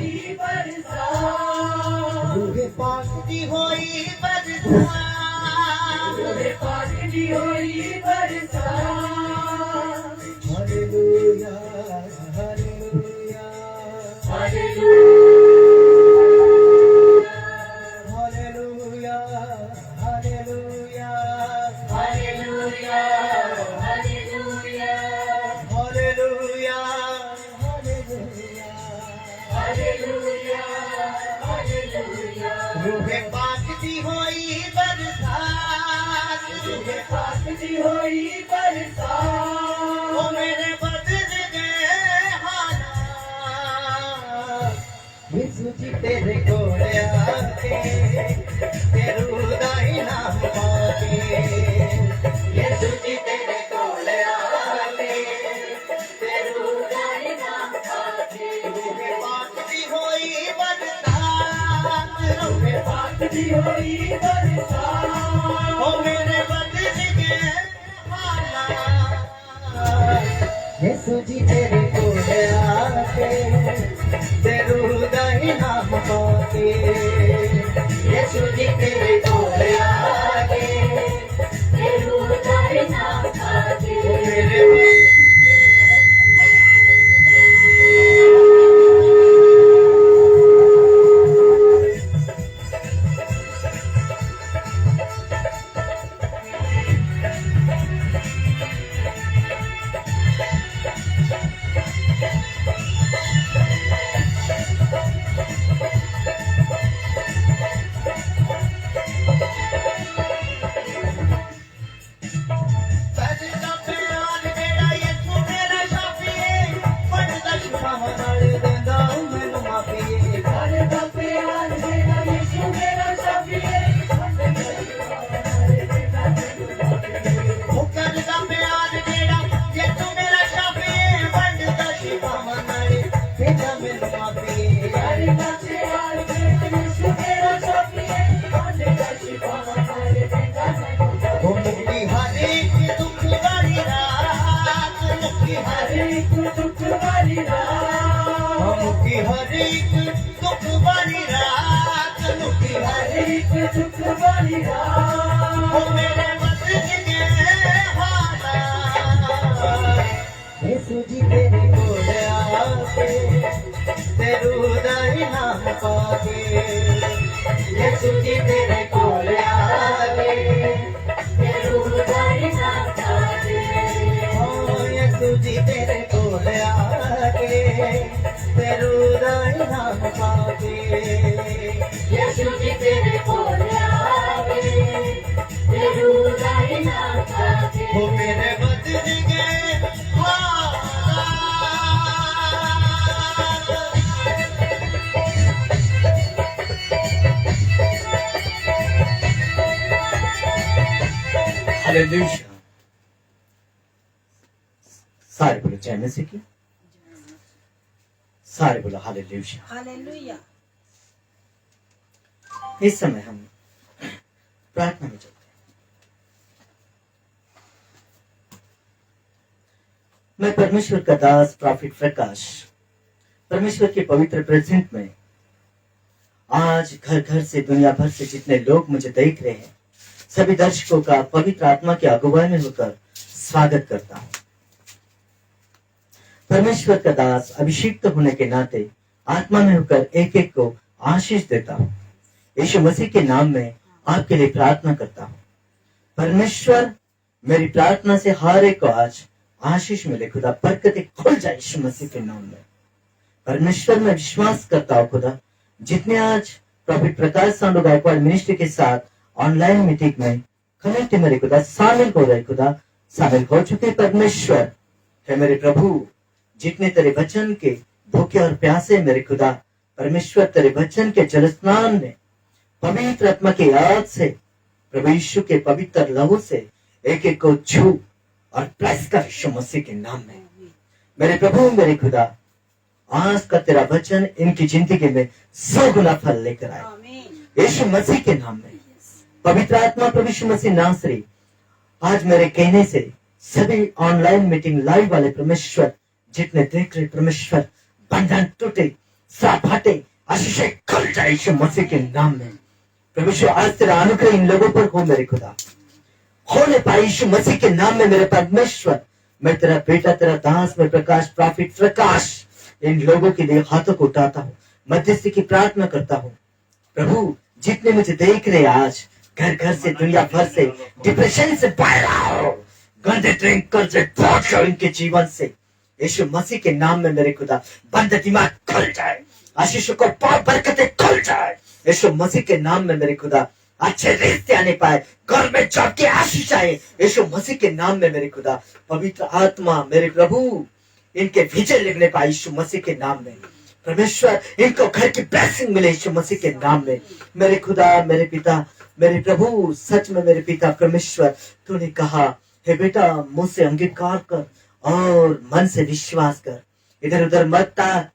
होई बरसात, रूहे पाक दी होई बरसात, रूहे पाक दी होई बरसात। Hallelujah hallelujah hallelujah hallelujah hallelujah hallelujah hallelujah hallelujah hallelujah. रूहे पाक दी होई बरसात, रूहे पाक दी होई बरसात। ओ मेरे बदल गए हालात, यीशु जी तेरे कोल आके तेरू दा इनाम पाके, यीशु जी तेरे कोल आके तेरू दा इनाम पाके। रूहे पाक दी होई बरसात, रूहे पाक दी होई बरसात। ओ मेरे बदल गए हालात, यीशु जी तेरे कोल आके तेरू दा इनाम पाके, यीशु जी तेरे कोल आके तेरू दा इनाम पाके। मेरे यीशु जी तेरे कोल आके तेरू दा इनाम पाके, यीशु जी तेरे कोल आके तेरू दा इनाम पाके। ओ यीशु जी तेरे कोल आके तेरू दा इनाम पाके, यीशु जी तेरे कोल आके तेरू दा इनाम पाके। ओ मेरे बदल गए हालेलुया। सारे बोलो जय मसीह की, सारे बोलो हालेलुया हालेलुया। इस समय हम प्रार्थना में चलते हैं। मैं परमेश्वर का दास प्रॉफिट प्रकाश परमेश्वर के पवित्र प्रेजेंट में आज घर घर से दुनिया भर से जितने लोग मुझे देख रहे हैं सभी दर्शकों का पवित्र आत्मा के अगुवाई में होकर स्वागत करता हूं। परमेश्वर का दास अभिषिक्त होने के नाते आत्मा में होकर एक एक को आशीष देता हूं। यीशु मसीह के नाम में आपके लिए प्रार्थना करता हूं। परमेश्वर मेरी प्रार्थना से हर एक को आज आशीष मिले खुदा, बरकतें खुल जाए यीशु मसीह के नाम में। परमेश्वर में विश्वास करता हूं खुदा, जितने आज प्रॉफिट प्रकाश सांडू गायकवाड़ मिनिस्ट्री के साथ ऑनलाइन मीटिंग में कनेक्ट मेरे खुदा शामिल हो रहे खुदा, शामिल हो चुके परमेश्वर है मेरे प्रभु, जितने तेरे वचन के भूखे और प्यासे मेरे खुदा, परमेश्वर तेरे वचन के जलस्नान में पवित्र आत्मा की याद से प्रभु यीशु के पवित्र लहू से एक एक को छू और ब्लेस कर यीशु मसीह के नाम में। मेरे प्रभु मेरे खुदा, आज का तेरा वचन इनकी जिंदगी में 100 गुना फल लेकर आए यीशु मसीह के नाम में। पवित्र आत्मा प्रभु यीशु मसीह नासरी, आज मेरे कहने से सभी ऑनलाइन मीटिंग लाइव वाले परमेश्वर जितने देख रहे परमेश्वर, बंधन टूटे, श्राप हटे, आशीषें खुल जाए यीशु मसीह के नाम में। परमेश्वर आज तेरा अनुग्रह इन लोगों पर हो मेरे खुदा, होने पाए यीशु मसीह के नाम में मेरे परमेश्वर। मैं तेरा बेटा, तेरा दास, मैं प्रकाश, प्रॉफिट प्रकाश इन लोगों के लिए हाथों को उठाता हूँ, मध्यस्थी की प्रार्थना करता हूँ। प्रभु जितने मुझे देख रहे आज घर घर से, दुनिया भर से, डिप्रेशन से बाहर आओ, गंदे ड्रिंक कर से पहुंचो इनके जीवन से यीशु मसीह के नाम में मेरे खुदा। बंद दिमाग खुल जाए, आशीषों को पाप बरकतें खुल जाए यीशु मसीह के नाम में मेरे खुदा। अच्छे रिश्ते आने पाए, घर में जॉब की आशीष आए यीशु मसीह के नाम में मेरे खुदा। पवित्र आत्मा मेरे प्रभु इनके विजय लिखने पाए यीशु मसीह के नाम में। परमेश्वर इनको घर की ब्लेसिंग मिले यीशु मसीह के नाम में मेरे खुदा, मेरे पिता, मेरे प्रभु। सच में मेरे पिता परमेश्वर, तूने कहा हे बेटा मुंह से अंगीकार कर और मन से विश्वास कर, इधर उधर मत ताक।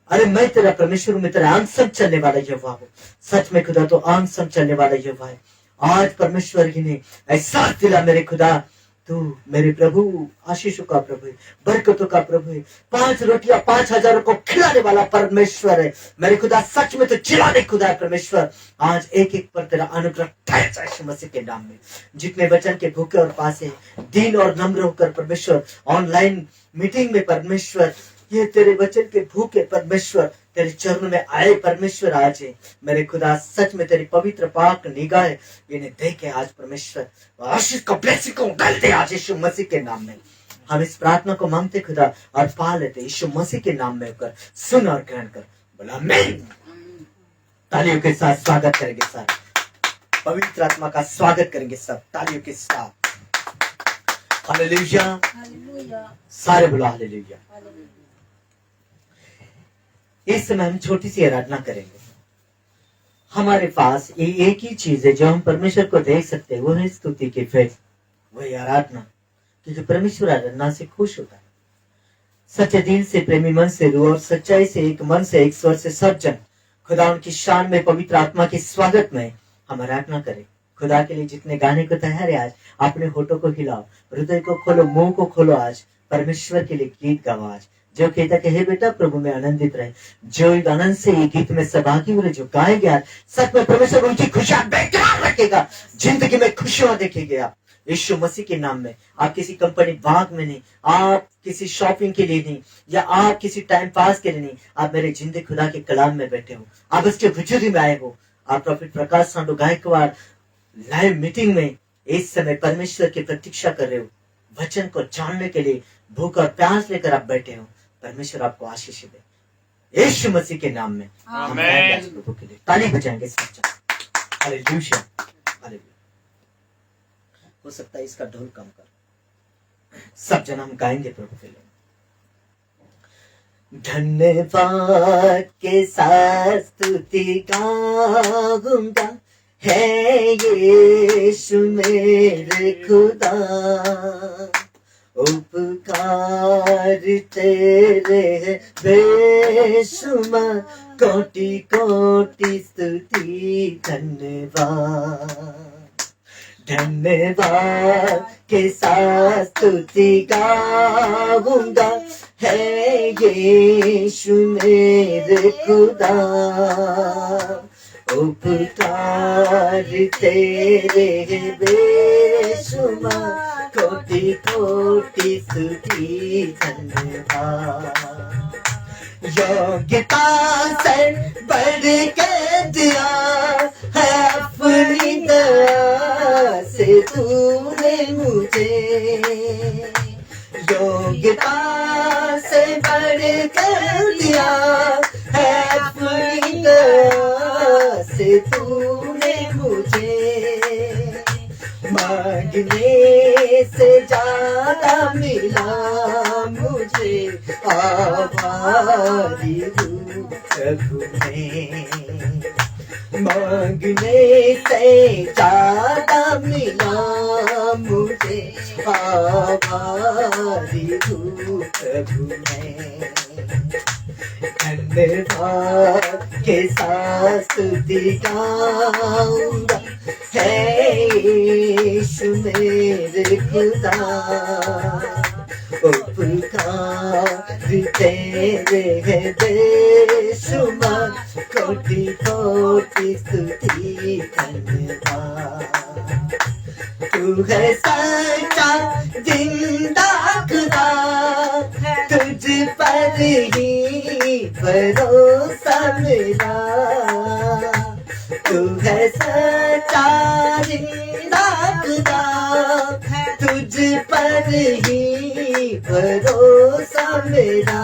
अरे मैं तेरा परमेश्वर हूं, मैं तेरा आंग संग चलने वाला यहोवा हूं। सच में खुदा तो आंग संग चलने वाला यहोवा है। आज परमेश्वर की ने एहसास दिला मेरे खुदा, तू मेरे प्रभु आशीषों का प्रभु है, बरकतों का प्रभु है। 5 रोटियां 5,000 को खिलाने वाला परमेश्वर है मेरे खुदा। सच में तो चिल्लाने खुदा है परमेश्वर। आज एक एक पर तेरा अनुग्रह ठहर जाए यीशु मसीह के नाम में। जितने वचन के भूखे और पासे, दीन और नम्र होकर परमेश्वर ऑनलाइन मीटिंग में परमेश्वर, ये तेरे वचन के भूखे परमेश्वर तेरे चरण में आए परमेश्वर आज है मेरे खुदा। सच में तेरी पवित्र पाक निगाह इन्हें देखे आज परमेश्वर, आशीष को ब्लेसिंग को उगल दे आज यीशु मसीह के नाम में। हम इस प्रार्थना को मांगते खुदा और पा लेते यीशु मसीह के नाम में होकर। सुन और ग्रहण कर, बोला आमीन। तालियों के साथ स्वागत करेंगे सब, पवित्र आत्मा का स्वागत करेंगे सब तालियों के साथ। हालेलुया, सारे बोला हालेलुया। इस समय हम छोटी सी आराधना करेंगे। हमारे पास ये एक ही चीज है जो हम परमेश्वर को देख सकते हैं, वो है स्तुति की फेथ, वही आराधना। क्योंकि परमेश्वर आराधना से खुश होता है। सच्चे दिल से, प्रेमी मन से, रूह और सच्चाई से, एक मन से, एक स्वर से सब जन खुदा उनकी शान में, पवित्र आत्मा के स्वागत में हम आराधना करें। खुदा के लिए जितने गाने को तैयार है आज अपने होठों को हिलाओ, हृदय को खोलो, मुंह को खोलो। आज परमेश्वर के लिए गीत गाओ। आज जो कहता कि हे बेटा प्रभु में आनंदित रहे, जो एक आनंद से ये गीत में सहभागी हुए, जो गाएंगे आज, सच में परमेश्वर उनकी खुशियां बेकरार रखेगा, जिंदगी में खुशियां देखेंगे आप यीशु मसीह के नाम में। आप किसी कंपनी बाग में नहीं, आप किसी शॉपिंग के लिए नहीं, या आप किसी टाइम पास के लिए नहीं, आप मेरे जिंदगी खुदा के कलाम में बैठे हो, आप उसके हुजूरी में आए हो। आप प्रॉफिट प्रकाश सांडो गायकवाड़ लाइव मीटिंग में इस समय परमेश्वर की प्रतीक्षा कर रहे हो, वचन को जानने के लिए भूख और प्यास लेकर आप बैठे हो। परमेश्वर आपको आशीष दे यीशु मसीह के नाम में। आमीन। प्रभु के लिए ताली बजाएंगे सब। Hallelujah, hallelujah. हो सकता है इसका ढोल कम कर, सब जन हम गाएंगे प्रभु के लिए। धन्यवाद के साथ स्तुति गाऊंगा, है यीशु मेरे खुदा, उपकार तेरे है बेशुमार, कोटि कोटि स्तुति धन्यवाद। धन्यवाद के साथ स्तुति गाऊंगा, है यीशु मेरे खुदा, उपकार तेरे है बेशुमार, कोटि कोटि स्तुति धन्यवाद। योग्यता से बढ़ के दिया है अपनी दया से तूने मुझे, योग्यता से बढ़ कर दिया है अपनी दया से तूने मुझे, मांगने से ज्यादा मिला मुझे, आभारी हूँ प्रभु मैं। मांगने से ज्यादा मिला मुझे, आभारी हूँ प्रभु मैं। धन्यवाद के साथ स्तुति गाऊंगा, है यीशु मेरे खुदा, पुकारते रहे बेशुमार कोटि कोटि स्तुति धन्यवाद। तू है सच्चा जिंदा खुदा, तुझ पर ही भरोसा मेरा। तू है सच्चा जिंदा खुदा, तुझ पर ही भरोसा मेरा।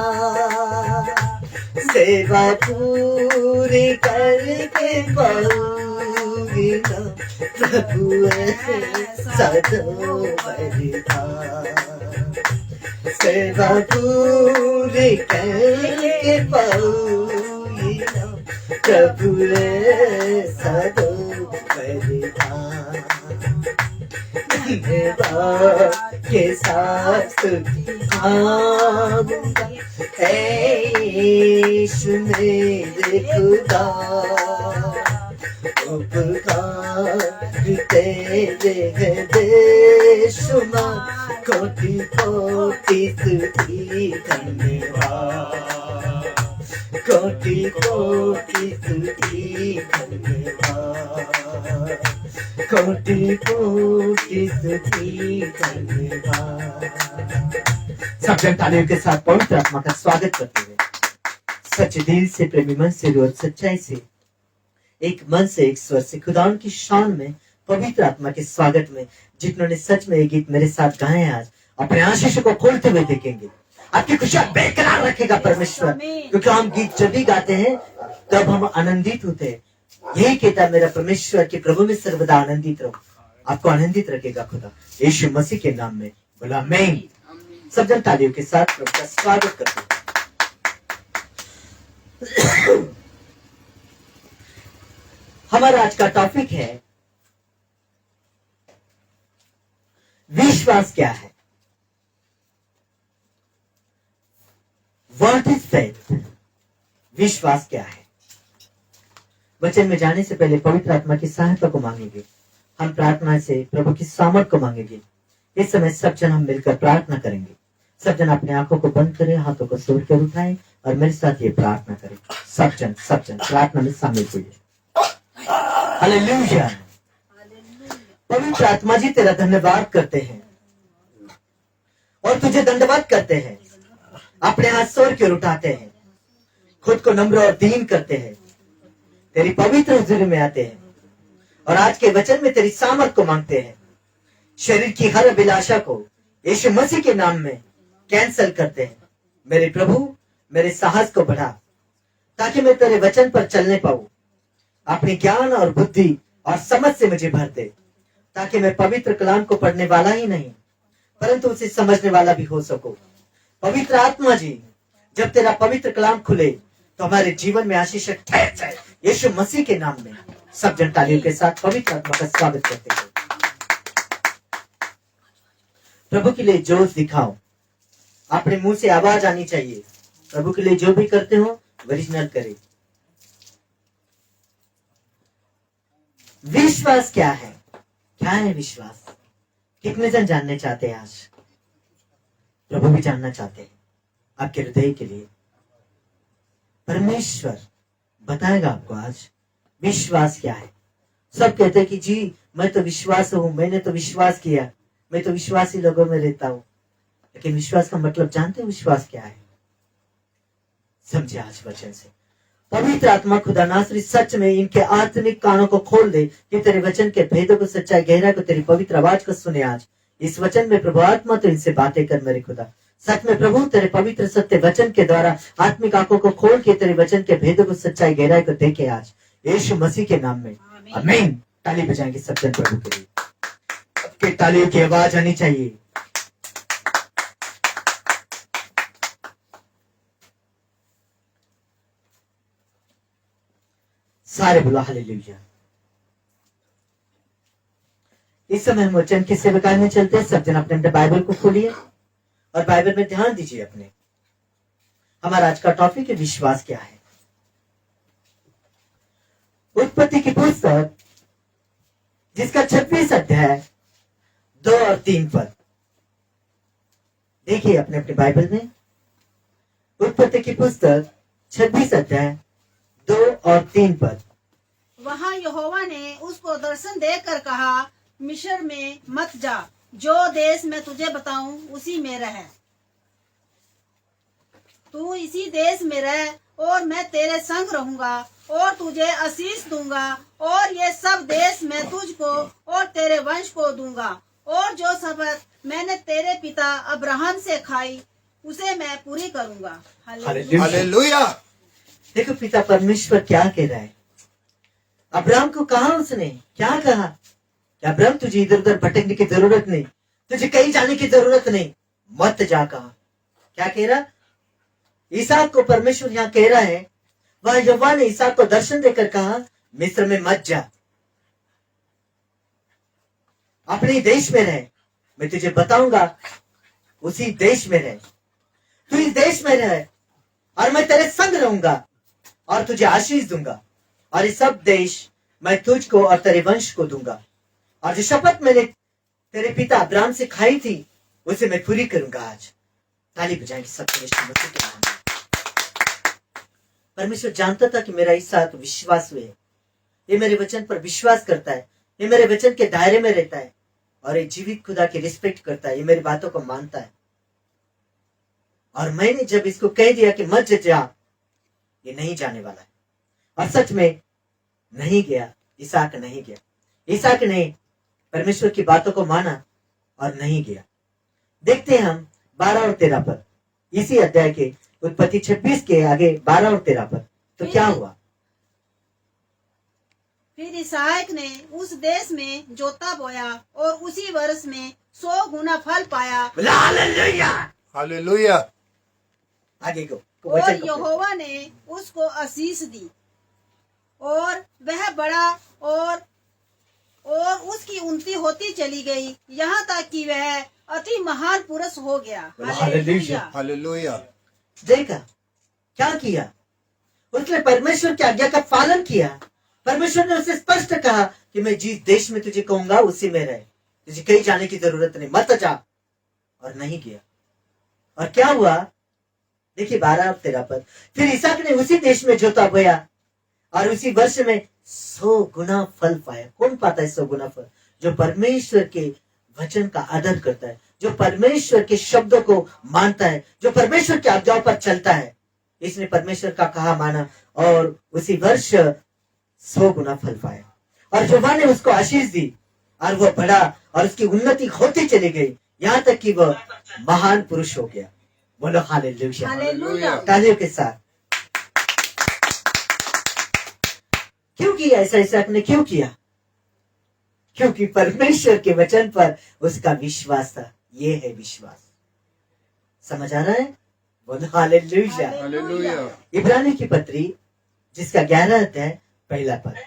सेवा पूरी करके पाऊंगी ना प्रभु सदो बलिदान। सेवा पूरी करके पाऊंगी ना प्रभु सदो बलिदान। धन्यवाद के साथ स्तुति गाऊंगा, हे यीशु मेरे खुदा। उपकार तेरे है बेशुमार कोटि कोटि स्तुति धन्यवाद। कोटि कोटि स्तुति धन्यवाद। कोटि कोटि स्तुति धन्यवाद। सब जन तालियों के साथ पवित्र आत्मा का स्वागत करते हुए सच्चे दिल से, प्रेमी मन से और सच्चाई से, एक मन से, एक स्वर से खुदावन की शान में, पवित्र आत्मा के स्वागत में जिन्होंने सच में ये गीत मेरे साथ गाए आज अपने आशीष को खोलते हुए देखेंगे। आपकी खुशियां बेकरार रखेगा परमेश्वर, क्योंकि हम गीत जब भी गाते हैं तब हम आनंदित होते हैं। यही कहता मेरा परमेश्वर कि प्रभु में सर्वदा आनंदित रहो। आपको आनंदित रखेगा खुदा, यीशु मसीह के नाम में बोला आमीन। सब जन तालियों के साथ प्रभु का स्वागत करते हैं। हमारा आज का टॉपिक है विश्वास क्या है। What is faith? विश्वास क्या है? वचन में जाने से पहले पवित्र आत्मा की सहायता को मांगेंगे। हम प्रार्थना से प्रभु की सामर्थ को मांगेंगे। इस समय सब जन हम मिलकर प्रार्थना करेंगे। सब जन अपने आंखों को बंद करें, हाथों को जोड़ कर उठाएं और मेरे साथ ये प्रार्थना करें। सब जन प्रार्थना में शामिल हुए। हालेलुया। पवित्र आत्मा जी तेरा धन्यवाद करते हैं और तुझे दंडवत करते हैं। अपने हाथ जोड़ कर उठाते हैं, खुद को नम्र और दीन करते हैं, तेरी पवित्र हुजूरी में आते हैं और आज के वचन में तेरी सामर्थ को मांगते हैं। शरीर की हर अभिलाषा को यीशु मसीह के नाम में कैंसल करते हैं। मेरे प्रभु, मेरे साहस को बढ़ा ताकि मैं तेरे वचन पर चलने पाऊं। अपनी ज्ञान और बुद्धि और समझ से मुझे भर दे, ताकि मैं पवित्र कलाम को पढ़ने वाला ही नहीं परंतु उसे समझने वाला भी हो सकूं। पवित्र आत्मा जी, जब तेरा पवित्र कलाम खुले तो हमारे जीवन में आशीष ठहर जाए। यीशु मसीह के नाम में सब जन तालियों के साथ पवित्र आत्मा का स्वागत करते हैं। प्रभु के लिए जोश दिखाओ, अपने मुंह से आवाज आनी चाहिए। प्रभु के लिए जो भी करते हो ओरिजिनल करे। विश्वास क्या है? क्या है विश्वास? कितने जन जानने चाहते हैं? आज प्रभु भी जानना चाहते हैं आपके हृदय के लिए। परमेश्वर बताएगा आपको आज विश्वास क्या है। सब कहते हैं कि जी मैं तो विश्वास हूं, मैंने तो विश्वास किया, मैं तो विश्वासी लोगों में रहता हूं। लेकिन विश्वास का मतलब जानते हो विश्वास क्या है? समझे आज वचन से। पवित्र आत्मा खुदा नासरी सच में इनके आत्मिक कानों को खोल दे कि तेरे वचन के भेदों को, सच्चाई, गहराई को, तेरी पवित्र आवाज को सुने। आज इस वचन में प्रभु आत्मा तो इनसे बातें कर मेरे खुदा। सच में प्रभु तेरे पवित्र सत्य वचन के द्वारा आत्मिक आंखों को खोल के तेरे वचन के भेदों को, सच्चाई, गहराई को देखे आज यीशु मसीह के नाम में आमीन। ताली बजाएंगे सब जन प्रभु के लिए। सबके तालियों की आवाज आनी चाहिए। सारे बोला हालेलुया। इस समय हम वचन के सेवकाई में चलते हैं। सब जन अपने अपने बाइबल को खोलिए और बाइबल में ध्यान दीजिए अपने। हमारा आज का टॉपिक है विश्वास क्या है। उत्पत्ति की पुस्तक जिसका 26 अध्याय 2 और 3 पद। देखिए अपने अपने बाइबल में उत्पत्ति की पुस्तक 26 अध्याय 2 और 3 पद। वहाँ यहोवा ने उसको दर्शन देकर कहा, मिस्र में मत जा, जो देश मैं तुझे बताऊं उसी में रह। तू इसी देश में रह और मैं तेरे संग रहूंगा और तुझे आशीष दूंगा और ये सब देश मैं तुझको और तेरे वंश को दूंगा और जो शपथ मैंने तेरे पिता अब्राहम से खाई उसे मैं पूरी करूंगा। हालेलुया। देखो पिता परमेश्वर क्या कह रहा है। अब्राहम को कहा उसने, क्या कहा कि अब्राहम तुझे इधर उधर भटकने की जरूरत नहीं, तुझे कहीं जाने की जरूरत नहीं, मत जा। कहा क्या कह रहा? इसहाक को परमेश्वर यहाँ कह रहा है, वह यहोवा ने इसहाक को दर्शन देकर कहा, मिस्र में मत जा, अपने देश में रह, मैं तुझे बताऊंगा उसी देश में रह, तू इस देश में रह और मैं तेरे संग रहूंगा और तुझे आशीष दूंगा और ये सब देश मैं तुझको और तेरे वंश को दूंगा और जो शपथ मैंने तेरे पिता अब्राहम से खाई थी उसे मैं पूरी करूंगा। आज ताली बजाएंगे सब यीशु मसीह के नाम में। परमेश्वर जानता था कि मेरा इसहाक विश्वास हुए, ये मेरे वचन पर विश्वास करता है, ये मेरे वचन के दायरे में रहता है और ये जीवित खुदा की रिस्पेक्ट करता है, ये मेरी बातों को मानता है। और मैंने जब इसको कह दिया कि मत जा, ये नहीं जाने वाला है और सच में नहीं गया। इसहाक नहीं गया, इसहाक ने परमेश्वर की बातों को माना और नहीं गया। देखते हैं हम 12 और 13 पद, इसी अध्याय के उत्पत्ति 26 के आगे 12 और 13 पद। तो क्या हुआ? फिर इसहाक ने उस देश में जोता बोया और उसी वर्ष में 100 गुना फल पाया। Hallelujah, hallelujah. आगे को और वचन को यहोवा ने उसको आशीष दी और वह बड़ा और उसकी उन्नति होती चली गई, यहाँ तक कि वह अति महान पुरुष हो गया। हालेलुया। हालेलुया। देखा क्या किया उसने? परमेश्वर की आज्ञा का पालन किया। परमेश्वर ने उसे स्पष्ट कहा कि मैं जिस देश में तुझे कहूंगा उसी में रह, तुझे कहीं जाने की जरूरत नहीं, मत जा। और नहीं गया। और क्या हुआ? देखिए 12 और 13 पद। फिर इसहाक ने उसी देश में जोता बोया और उसी वर्ष में 100 गुना फल पाया। कौन पाता है 100 गुना फल? जो परमेश्वर के वचन का आदर करता है, जो परमेश्वर के शब्दों को मानता है, जो परमेश्वर की आज्ञाओं पर चलता है। इसने परमेश्वर का कहा माना और उसी वर्ष 100 गुना फल पाया और यहोवा ने उसको आशीष दी और वह बढ़ा और उसकी उन्नति होती चली गई, यहाँ तक कि वह महान पुरुष हो गया। बोलो हालेलुया। हालेलुया। तालियों के साथ। क्यों किया ऐसा? इसहाक ने क्यों किया? क्योंकि परमेश्वर के वचन पर उसका विश्वास था। ये है विश्वास। समझ आ रहा है? बोलो हालेलुया। हालेलुया। इब्रानी की पत्री जिसका 11 अध्याय 1 पद।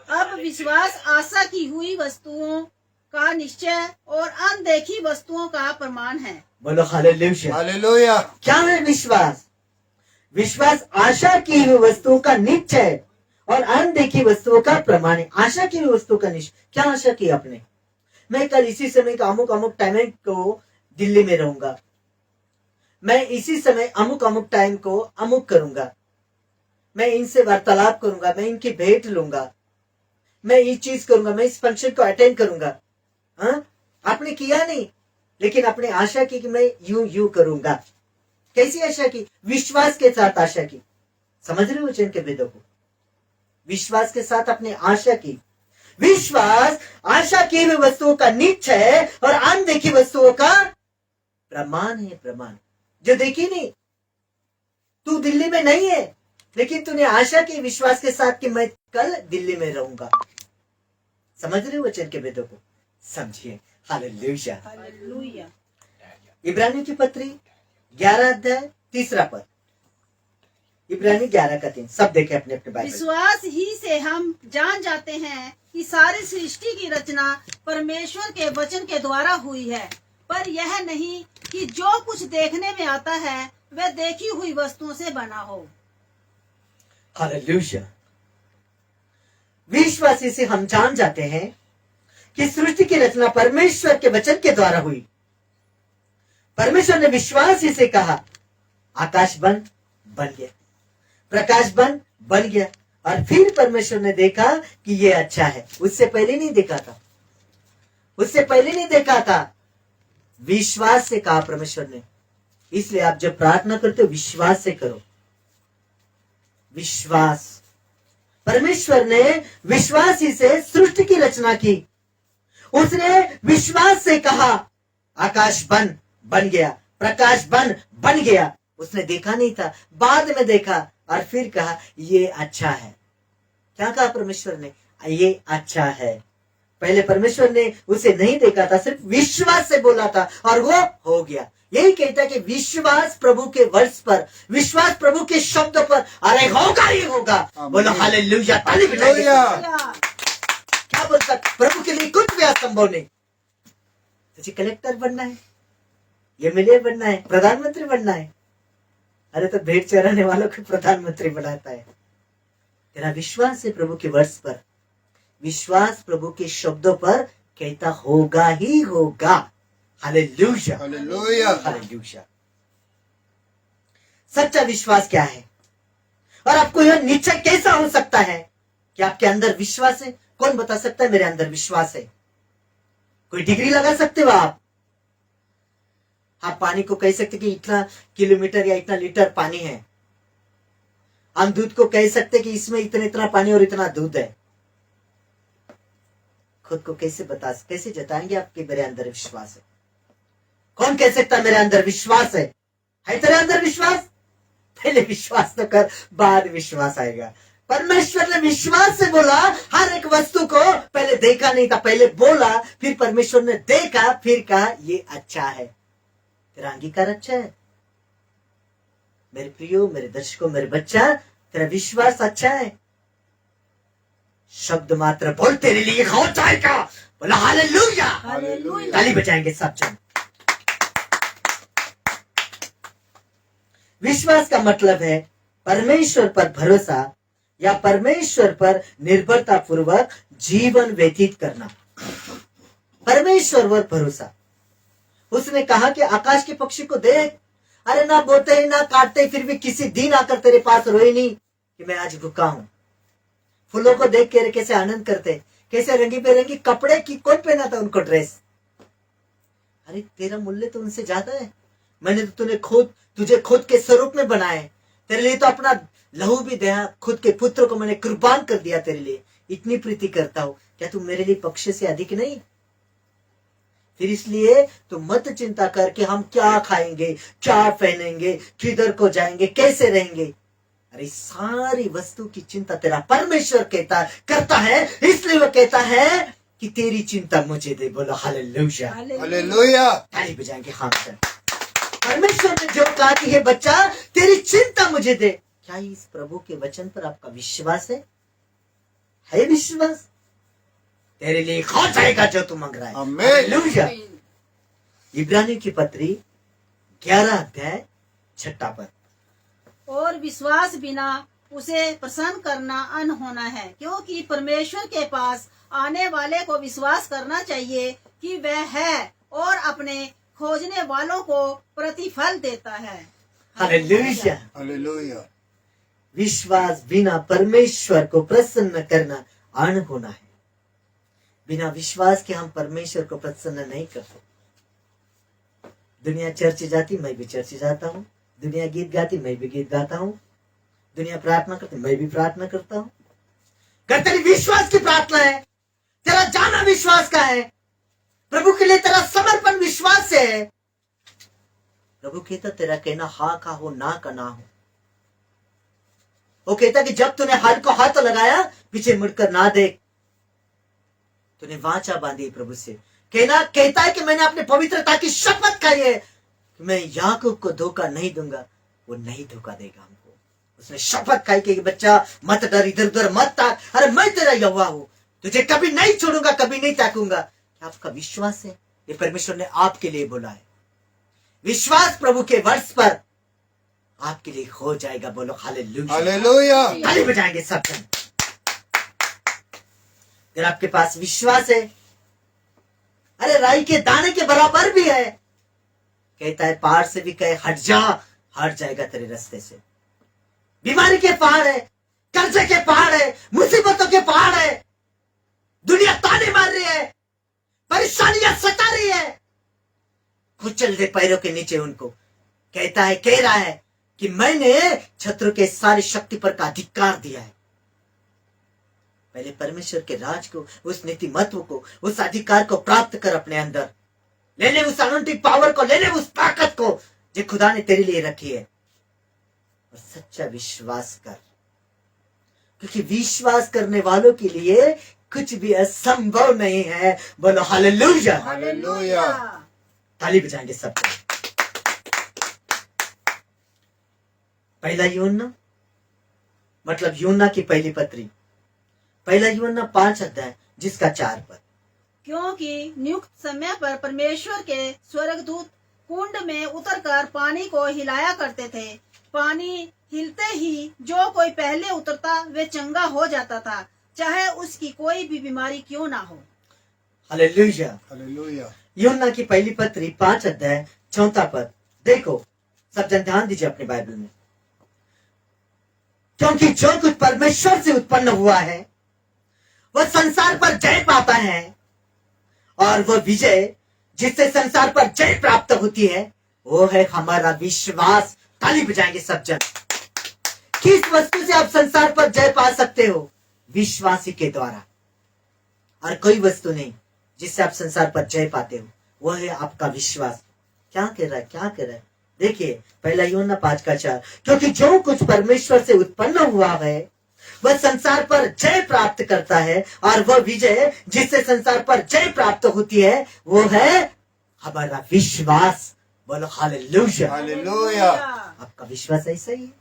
अब विश्वास आशा की हुई वस्तुओं का निश्चय और अनदेखी वस्तुओं का प्रमाण है। बोलो हालेलुया। हालेलुया। क्या है विश्वास? विश्वास आशा की हुई वस्तुओं का निश्चय और अनदेखी वस्तुओं का प्रमाण है। आशा की हुई वस्तुओं का निश्चय। क्या आशा की आपने? मैं कल इसी समय का अमुक अमुक टाइम को दिल्ली में रहूंगा, मैं इसी समय अमुक अमुक टाइम को अमुक करूंगा, मैं इनसे वार्तालाप करूंगा, मैं इनकी भेंट लूंगा, मैं ये चीज करूंगा, मैं इस फंक्शन को अटेंड करूंगा। हाँ, आपने किया नहीं, लेकिन आपने आशा की कि मैं यूं करूंगा। कैसी आशा की? विश्वास के साथ आशा की। समझ रहे हो वचन के वेदों को? विश्वास के साथ अपने आशा की। विश्वास आशा की हुई वस्तुओं का निश्चय और अनदेखी वस्तुओं का प्रमाण है। प्रमाण जो देखी नहीं। तू दिल्ली में नहीं है, लेकिन तूने आशा की विश्वास के साथ कि मैं कल दिल्ली में रहूंगा। समझ रहे हो वचन के वेदों को? समझिए। हालेलुया। हालेलुया। इब्रानी की पत्री 11 अध्याय 3 पद। इब्रानी 11 का 3। सब देखे अपने अपने बाइबल। विश्वास ही से हम जान जाते हैं कि सारी सृष्टि की रचना परमेश्वर के वचन के द्वारा हुई है, पर यह नहीं कि जो कुछ देखने में आता है वह देखी हुई वस्तुओं से बना हो। हालेलुया। विश्वास से हम जान जाते हैं कि सृष्टि की रचना परमेश्वर के वचन के द्वारा हुई, परमेश्वर ने विश्वास ही से कहा, आकाश बन गया, प्रकाश बन गया। और फिर परमेश्वर ने देखा कि ये अच्छा है। उससे पहले नहीं देखा था, उससे पहले नहीं देखा था। विश्वास से कहा परमेश्वर ने। इसलिए आप जब प्रार्थना करते हो विश्वास से करो। विश्वास, परमेश्वर ने विश्वास ही से सृष्टि की रचना की। उसने विश्वास से कहा, आकाश बन गया, प्रकाश बन गया। उसने देखा नहीं था, बाद में देखा और फिर कहा ये अच्छा है। क्या कहा परमेश्वर ने? ये अच्छा है। पहले परमेश्वर ने उसे नहीं देखा था, सिर्फ विश्वास से बोला था और वो हो गया। यही कहता है कि विश्वास प्रभु के वर्ड्स पर, विश्वास प्रभु के शब्दों पर, अरे होगा ही होगा। बोलो हालेलुया, ताली बजाइए। क्या बोलता, प्रभु के लिए कुछ भी असंभव नहीं। तुझे कलेक्टर बनना है, एमएलए बनना है, प्रधानमंत्री बनना है? अरे तो भेड़ चराने वालों को प्रधानमंत्री बनाता है। तेरा विश्वास है प्रभु के वर्ड्स पर, विश्वास प्रभु के शब्दों पर, कहता होगा ही होगा। Hallelujah, hallelujah, hallelujah. सच्चा विश्वास क्या है और आपको यह निश्चय कैसा हो सकता है कि आपके अंदर विश्वास है? कौन बता सकता है मेरे अंदर विश्वास है? कोई डिग्री लगा सकते हो आप पानी को कह सकते कि इतना किलोमीटर या इतना लीटर पानी है। हम दूध को कह सकते कि इसमें इतना पानी और इतना दूध है। खुद को कैसे जताएंगे आपके मेरे अंदर विश्वास है? कौन कह सकता मेरे अंदर विश्वास है तेरे अंदर विश्वास? पहले विश्वास तो कर, बाद विश्वास आएगा। परमेश्वर ने विश्वास से बोला, हर एक वस्तु को पहले देखा नहीं था, पहले बोला, फिर परमेश्वर ने देखा, फिर कहा ये अच्छा है। तेरा अंगीकार अच्छा है मेरे प्रियो, मेरे दर्शकों, मेरे बच्चा, तेरा विश्वास अच्छा है? शब्द मात्र बोल, तेरे लिए हो जाएगा। बोला हालेलुया, हालेलुया। ताली बजाएंगे सब जन। विश्वास का मतलब है परमेश्वर पर भरोसा या परमेश्वर पर निर्भरता पूर्वक जीवन व्यतीत करना। परमेश्वर पर भरोसा। उसने कहा कि आकाश के पक्षी को देख, अरे ना बोते ना काटते, फिर भी किसी दिन आकर तेरे पास रोए नहीं कि मैं आज भूखा हूं। फूलों को देख के कैसे आनंद करते, कैसे रंगी बेरंगी कपड़े की कौन पहना था उनको ड्रेस। अरे तेरा मूल्य तो उनसे ज्यादा है। मैंने तो तुझे खुद के स्वरूप में बनाया है। तेरे लिए तो अपना लहू भी दया, खुद के पुत्र को मैंने कुर्बान कर दिया तेरे लिए। इतनी प्रीति करता हूं, क्या तू मेरे लिए पक्षी से अधिक नहीं? फिर इसलिए तो मत चिंता कर कि हम क्या खाएंगे, क्या पहनेंगे, किधर को जाएंगे, कैसे रहेंगे। अरे सारी वस्तु की चिंता तेरा परमेश्वर करता है। इसलिए वो कहता है कि तेरी चिंता मुझे दे। बोलो हालेलुया, हालेलुया। ताली बजाएंगे हाथ से। परमेश्वर ने जो कहा कि हे बच्चा तेरी चिंता मुझे दे, क्या इस प्रभु के वचन पर आपका विश्वास है विश्वास? तेरे लिए हो जाएगा जो तू मांग रहा है। आमीन। हालेलुया। इब्रानियों की पत्री 11 अध्याय 6 पद। और विश्वास बिना उसे प्रसन्न करना अनहोना है, क्योंकि परमेश्वर के पास आने वाले को विश्वास करना चाहिए कि वह है और अपने खोजने वालों को प्रतिफल देता है। Hallelujah, hallelujah. विश्वास बिना परमेश्वर को प्रसन्न करना अनहोना है। बिना विश्वास के हम परमेश्वर को प्रसन्न नहीं करते। दुनिया चर्च जाती, मैं भी चर्च जाता हूँ। दुनिया गीत गाती, मैं भी गीत गाता हूँ। दुनिया प्रार्थना करती, मैं भी प्रार्थना करता हूँ। कर तेरी विश्वास की प्रार्थना है, तेरा जाना विश्वास का है, प्रभु के लिए तेरा समर्पण विश्वास से है। प्रभु कहता तेरा कहना हाँ का हो, ना का ना हो। वो कहता कि जब तूने हाथ को हाथ लगाया, पीछे मुड़कर ना देख। तूने वाचा बांधी प्रभु से। कहता है कि मैंने अपने पवित्रता की शपथ खाई है कि मैं याकूब को धोखा नहीं दूंगा। वो नहीं धोखा देगा हमको। उसने शपथ खाई कि बच्चा मत डर, इधर उधर मत ताक, अरे मैं तेरा यहोवा हूं, तुझे कभी नहीं छोड़ूंगा, कभी नहीं ताकूंगा। क्या आपका विश्वास है? ये परमेश्वर ने आपके लिए बोला है। विश्वास प्रभु के वर्ष पर आपके लिए हो जाएगा। बोलो हालेलुया, हालेलुया। ताली बजाएंगे सब जन। अगर आपके पास विश्वास है, अरे राई के दाने के बराबर भी है, कहता है पहाड़ से भी कहे हट जा, हट जाएगा तेरे रास्ते से। बीमारी के पहाड़ है, कर्जे के पहाड़ है, मुसीबतों के पहाड़ है, दुनिया ताने मार रही है, परेशानियां सता रही है, कुचल दे पैरों के नीचे उनको। कहता है, कह रहा है कि मैंने शत्रु के सारी शक्ति पर का अधिकार दिया है। पहले परमेश्वर के राज को, उस नीति महत्व को, उस अधिकार को प्राप्त कर अपने अंदर। ले ले उस अनंतिक पावर को, ले ले उस ताकत को जो खुदा ने तेरे लिए रखी है, और सच्चा विश्वास कर, क्योंकि विश्वास करने वालों के लिए कुछ भी असंभव नहीं है। बोलो हालेलुया। हालेलुया। ताली बजाएंगे सब। पहला यूहन्ना मतलब यूहन्ना की पहली पत्री, पहला यूहन्ना 5 अध्याय जिसका 4 पद। क्योंकि नियुक्त समय पर परमेश्वर के स्वर्गदूत कुंड में उतरकर पानी को हिलाया करते थे। पानी हिलते ही जो कोई पहले उतरता वे चंगा हो जाता था, चाहे उसकी कोई भी बीमारी क्यों ना हो। हालेलुया। हालेलुया। यूहन्ना की पहली पत्री 5 अध्याय 4 पद। देखो सब जन ध्यान दीजिए अपने बाइबल में। क्योंकि जो कुछ परमेश्वर से उत्पन्न हुआ है वह संसार पर जय पाता है, और वह विजय जिससे संसार पर जय प्राप्त होती है वो है हमारा विश्वास। ताली बजाएंगे सब जन। किस वस्तु से आप संसार पर जय पा सकते हो? विश्वासी के द्वारा, और कोई वस्तु नहीं जिससे आप संसार पर जय पाते हो, वह है आपका विश्वास। क्या कह रहा है, क्या कह रहा है? देखिए पहला यूहन्ना 5:4। क्योंकि जो कुछ परमेश्वर से उत्पन्न हुआ है वह संसार पर जय प्राप्त करता है, और वह विजय जिससे संसार पर जय प्राप्त होती है वो है हमारा विश्वास। बोलो हालेलुया। हालेलुया। आपका विश्वास ऐसा ही है?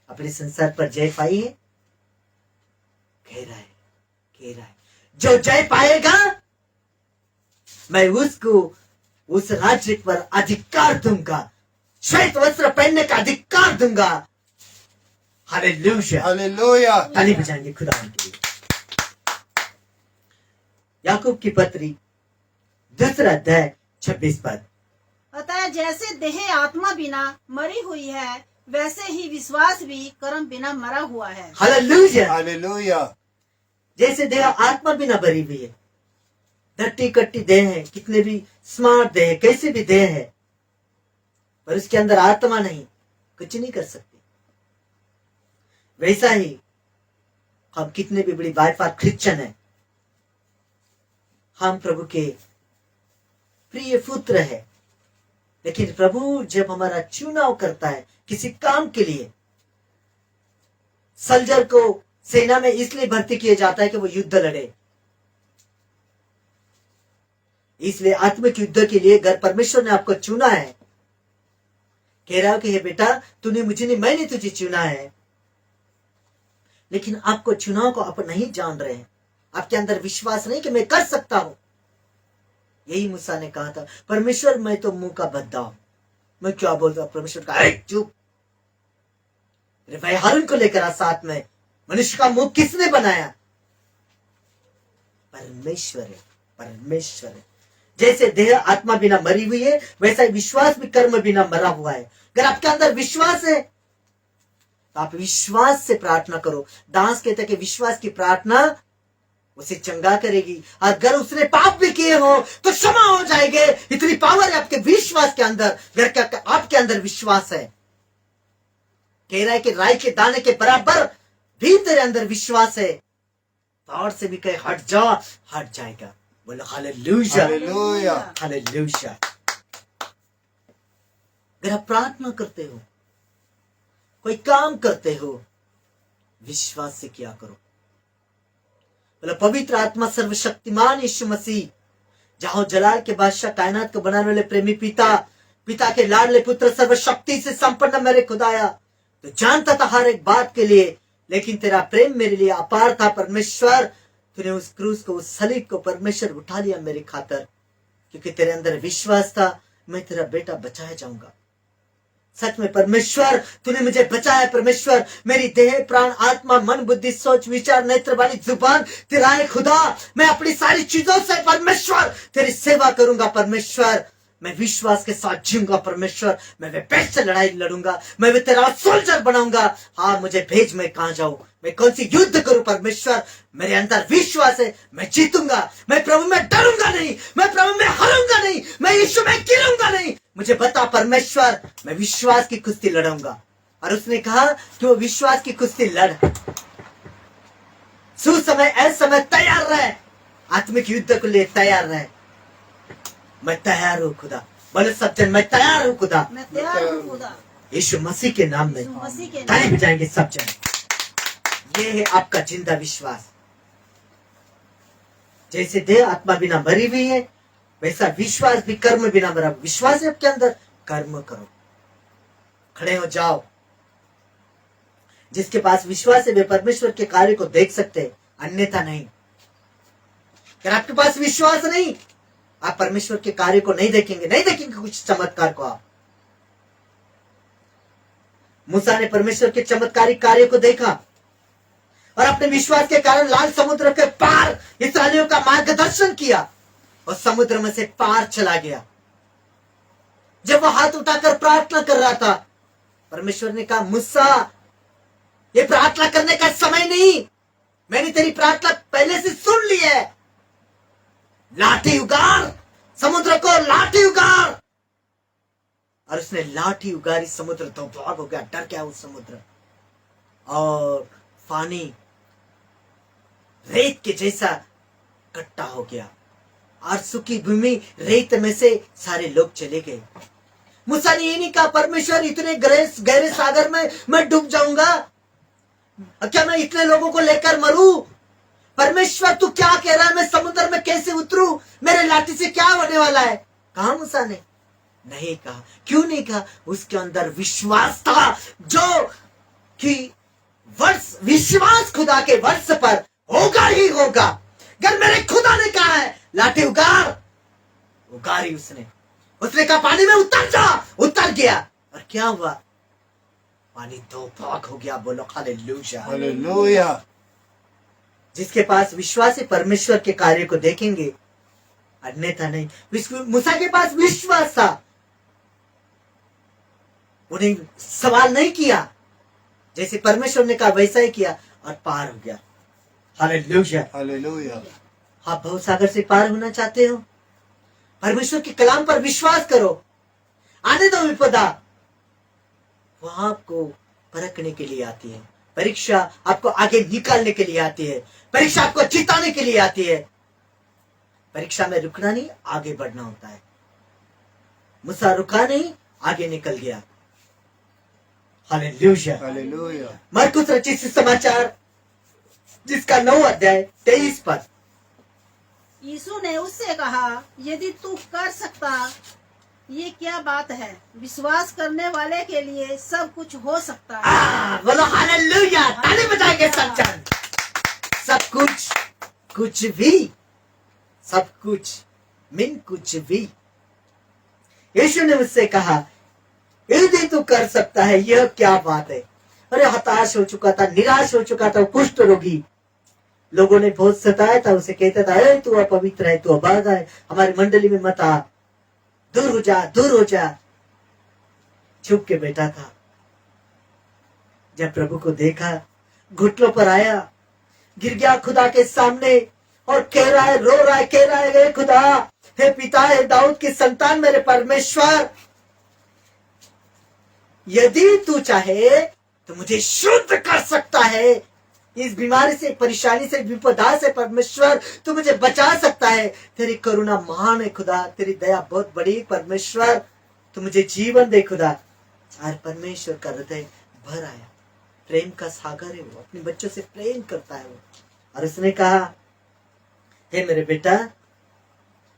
अपने संसार पर जय पाई है? कह रहा है जो जय पाएगा मैं उसको उस राज्य पर अधिकार दूंगा, श्वेत वस्त्र पहनने का अधिकार दूंगा। हालेलुया। हालेलुया। ताली बजाएंगे खुदा के लिए। याकूब की पत्री 2 अध्याय 26 पद। अतः जैसे देह आत्मा बिना मरी हुई है, वैसे ही विश्वास भी कर्म बिना मरा हुआ है। हालेलुया। हालेलुया। जैसे देह आत्मा बिना भरी हुई है, धट्टी कट्टी देह है, कितने भी स्मार्ट देह है, कैसे भी देह है, पर उसके अंदर आत्मा नहीं, कुछ नहीं कर सकते। वैसा ही हम कितने भी बड़ी बाइफार क्रिश्चियन है, हम प्रभु के प्रिय पुत्र है, लेकिन प्रभु जब हमारा चुनाव करता है किसी काम के लिए, सल्जर को सेना में इसलिए भर्ती किया जाता है कि वो युद्ध लड़े। इसलिए आत्मिक युद्ध के लिए अगर परमेश्वर ने आपको चुना है, कह रहा हो कि हे बेटा तूने मुझे नहीं, मैंने तुझे चुना है, लेकिन आपको चुनाव को आप नहीं जान रहे हैं, आपके अंदर विश्वास नहीं कि मैं कर सकता हूं। यही मूसा ने कहा था, परमेश्वर मैं तो मुंह का भद्दा हूं, मैं क्या बोलता। परमेश्वर का चुप, मेरे भाई हारून को लेकर आ साथ में। मनुष्य का मुंह किसने बनाया? परमेश्वर है, परमेश्वर है। जैसे देह आत्मा बिना मरी हुई है, वैसा ही विश्वास भी कर्म बिना मरा हुआ है। अगर आपके अंदर विश्वास है तो आप विश्वास से प्रार्थना करो। दास कहते हैं कि विश्वास की प्रार्थना उसे चंगा करेगी। अगर उसने पाप भी किए हो तो क्षमा हो जाएंगे। इतनी पावर है आपके विश्वास के अंदर। अगर क्या आपके अंदर विश्वास है, कह रहा है कि राई के दाने के बराबर भी तेरे अंदर विश्वास है, पहाड़ से भी कहे हट जा, हट जाएगा। बोलो हालेलुया। हालेलुया। हालेलुया। अगर आप प्रार्थना करते हो, कोई काम करते हो, विश्वास से क्या करो। बोलो पवित्र आत्मा सर्वशक्तिमान यीशु मसीह, जहां जलाल के बादशाह कायनात को बनाने वाले प्रेमी पिता, पिता के लाडले पुत्र, सर्वशक्ति से संपन्न मेरे खुदाया, तो जानता था हर एक बात के लिए, लेकिन तेरा प्रेम मेरे लिए अपार था। परमेश्वर तूने उस क्रूस को, उस सलीब को परमेश्वर उठा लिया मेरे खातर, क्योंकि तेरे अंदर विश्वास था मैं तेरा बेटा बचाया जाऊंगा। सच में परमेश्वर तूने मुझे बचाया। परमेश्वर मेरी देह प्राण आत्मा मन बुद्धि सोच विचार नेत्र वाली जुबान तेरा है खुदा। मैं अपनी सारी चीजों से परमेश्वर तेरी सेवा करूंगा। परमेश्वर मैं विश्वास के साथ जीऊंगा परमेश्वर, मैं वे बेस्ट से लड़ाई लड़ूंगा, मैं वे तेरा सोल्जर बनाऊंगा। हाँ, मुझे भेज, मैं कहां जाऊं, मैं कौन सी युद्ध करूं परमेश्वर। मेरे अंदर विश्वास है, मैं जीतूंगा, मैं प्रभु में डरूंगा नहीं, मैं प्रभु में हारूंगा नहीं, मैं यीशु में गिरूंगा नहीं। मुझे बता परमेश्वर, मैं विश्वास की कुश्ती लड़ूंगा। और उसने कहा कि वो विश्वास की कुश्ती लड़, सुसमय असमय तैयार रहे, आत्मिक युद्ध के लिए तैयार रहे। मैं तैयार हूँ खुदा, बोले सब जन, मैं तैयार हूँ खुदा, मैं तैयार हूँ खुदा, यीशु मसीह के नाम में यीशु मसीह के ताली नाम। बजाएंगे सब जन। ये है आपका जिंदा विश्वास। जैसे देह आत्मा बिना मरी हुई है, वैसा विश्वास भी कर्म बिना मरा। विश्वास है आपके अंदर, कर्म करो, खड़े हो जाओ। जिसके पास विश्वास है वे परमेश्वर के कार्य को देख सकते हैं, अन्यथा नहीं। अगर आपके पास विश्वास नहीं, आप परमेश्वर के कार्य को नहीं देखेंगे, नहीं देखेंगे कुछ चमत्कार को आप। मूसा ने परमेश्वर के चमत्कारिक कार्य को देखा और अपने विश्वास के कारण लाल समुद्र के पार इस्राएलियों का मार्गदर्शन किया और समुद्र में से पार चला गया। जब वो हाथ उठाकर प्रार्थना कर रहा था, परमेश्वर ने कहा, मूसा, ये प्रार्थना करने का समय नहीं, मैंने तेरी प्रार्थना पहले से सुन ली है। लाठी उगार, समुद्र को लाठी उगार। और उसने लाठी उगारी, समुद्र दो भाग हो गया, डर गया उस समुद्र, और पानी रेत के जैसा कट्टा हो गया और सूखी भूमि, रेत में से सारे लोग चले गए। मूसा ने ये नहीं कहा, परमेश्वर इतने गहरे सागर में मैं डूब जाऊंगा, क्या मैं इतने लोगों को लेकर मरूं? परमेश्वर तू क्या कह रहा है, मैं समुद्र में कैसे उतरूं, मेरे लाठी से क्या होने वाला है? कहा मूसा ने? नहीं कहा। क्यों नहीं कहा? उसके अंदर विश्वास था, जो कि वर्ष, विश्वास खुदा के वर्ष पर होगा ही होगा। अगर मेरे खुदा ने कहा है लाठी उगार, उगारी उसने कहा पानी में उतर जा, उतर गया। और क्या हुआ? पानी दो भाग हो गया। बोलो हालेलुया, हालेलुया। जिसके पास विश्वास है परमेश्वर के कार्य को देखेंगे, अन्यथा नहीं। मूसा के पास विश्वास था, उन्हें सवाल नहीं किया, जैसे परमेश्वर ने कहा वैसा ही किया और पार हो गया। Hallelujah, hallelujah. आप भवसागर से पार होना चाहते हो? परमेश्वर के कलाम पर विश्वास करो, आने दो विपदा। वहां आपको परखने के लिए आती है, परीक्षा आपको आगे निकालने के लिए आती है, परीक्षा आपको जिताने के लिए आती है। परीक्षा में रुकना नहीं, आगे बढ़ना होता है। मूसा रुका नहीं, आगे निकल गया। Hallelujah, hallelujah. मरकुस रचित सुसमाचार जिसका 9 अध्याय 23 पद। यीशु ने उससे कहा, यदि तू कर सकता, ये क्या बात है, विश्वास करने वाले के लिए सब कुछ हो सकता है। बोलो हालेलुया, ताली बजाएंगे सब जन। सब कुछ, कुछ भी, सब कुछ मीन कुछ भी। यीशु ने मुझसे कहा, यदि तू कर सकता है, यह क्या बात है। अरे हताश हो चुका था, निराश हो चुका था, कुष्ठ रोगी, लोगों ने बहुत सताया था, उसे कहता था, अरे तू अपवित्र है, तू अभागा है, हमारी मंडली में मत आ, दूर हो जा, दूर हो जा। छुप के बैठा था। जब प्रभु को देखा, घुटनों पर आया, गिर गया खुदा के सामने और कह रहा है, रो रहा है, कह रहा है, हे खुदा, हे पिता, हे दाऊद की संतान, मेरे परमेश्वर, यदि तू चाहे तो मुझे शुद्ध कर सकता है, इस बीमारी से, परेशानी से, विपदा से परमेश्वर तू मुझे बचा सकता है। तेरी करुणा महान है खुदा, तेरी दया बहुत बड़ी परमेश्वर, तू मुझे जीवन दे खुदा। और परमेश्वर का हृदय भर आया, प्रेम का सागर है वो, अपने बच्चों से प्रेम करता है वो। और उसने कहा, हे मेरे बेटा,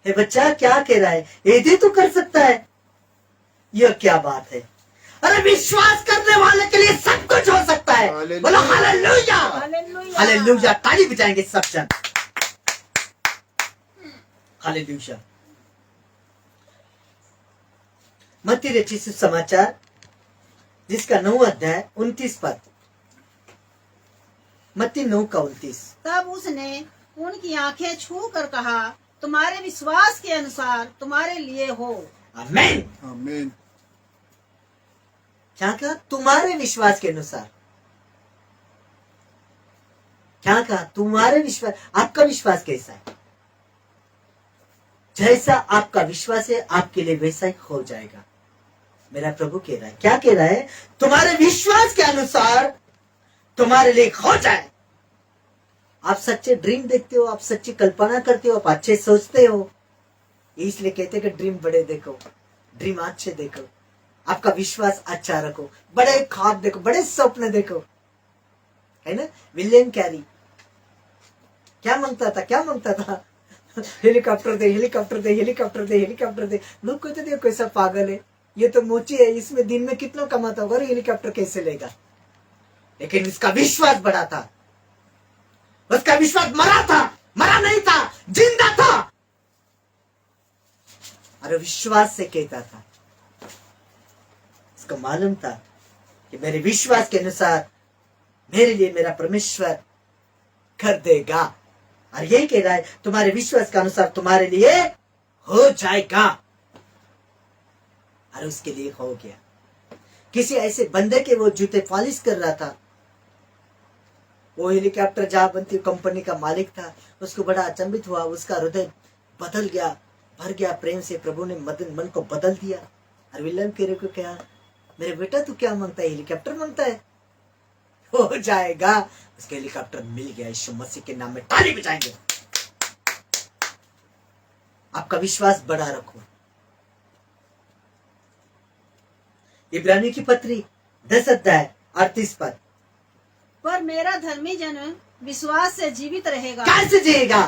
हे बच्चा, क्या कह रहा है, यदि तू कर सकता है, यह क्या बात है। अरे विश्वास करने वाले के लिए सब कुछ हो सकता है। बोलो हालेलुया, हालेलुया, हालेलुया, ताली बजाएंगे सब जन। हालेलुया। मत्ती रचित सुसमाचार जिसका 9 अध्याय 29 पद। मत्ती 9 का 29। तब उसने उनकी आंखें छू कर कहा, तुम्हारे विश्वास के अनुसार तुम्हारे लिए हो। आमीन। आमीन। क्या कहा? तुम्हारे विश्वास के अनुसार। क्या कहा? तुम्हारे विश्वास। आपका विश्वास कैसा है? जैसा आपका विश्वास है आपके लिए वैसा ही हो जाएगा। मेरा प्रभु कह रहा है, क्या कह रहा है? तुम्हारे विश्वास के अनुसार तुम्हारे लिए हो जाए। आप सच्चे ड्रीम देखते हो, आप सच्ची कल्पना करते हो, आप अच्छे सोचते हो, इसलिए कहते कि ड्रीम बड़े देखो, ड्रीम अच्छे देखो, आपका विश्वास अच्छा रखो, बड़े ख्वाब देखो, बड़े सपने देखो, है ना? विलियम कैरी क्या मांगता था? क्या मांगता था? हेलीकॉप्टर दे, हेलीकॉप्टर दे, हेलीकॉप्टर दे, हेलीकॉप्टर दे। लोग कहते थे कैसा पागल है, ये तो मोची है, इसमें दिन में कितना कमाता होगा, हेलीकॉप्टर कैसे लेगा? लेकिन इसका विश्वास बड़ा था, उसका विश्वास मरा था, मरा नहीं था, जिंदा था। अरे विश्वास से कहता था, इसको मालूम था कि मेरे विश्वास के अनुसार मेरे लिए मेरा परमेश्वर कर देगा। और यही कह रहा है, तुम्हारे विश्वास के अनुसार तुम्हारे लिए हो जाएगा। और उसके लिए हो गया। किसी ऐसे बंदे के वो जूते पॉलिश कर रहा था, वो हेलीकॉप्टर जहां बनती कंपनी का मालिक था, उसको बड़ा अचंभित हुआ, उसका हृदय बदल गया, भर गया प्रेम से। प्रभु ने मन को बदल दिया। और विलियम कैरी को क्या, मेरे बेटा तू क्या मांगता है? हेलीकॉप्टर मांगता है, हो जाएगा। उसके हेलीकॉप्टर मिल गया। यीशु मसीह के नाम में ताली बजाएंगे। आपका विश्वास बड़ा रखो। इब्रानियों की पत्री 10 अध्याय 38 पद। पर मेरा धर्मी जन विश्वास से जीवित रहेगा। कैसे जिएगा?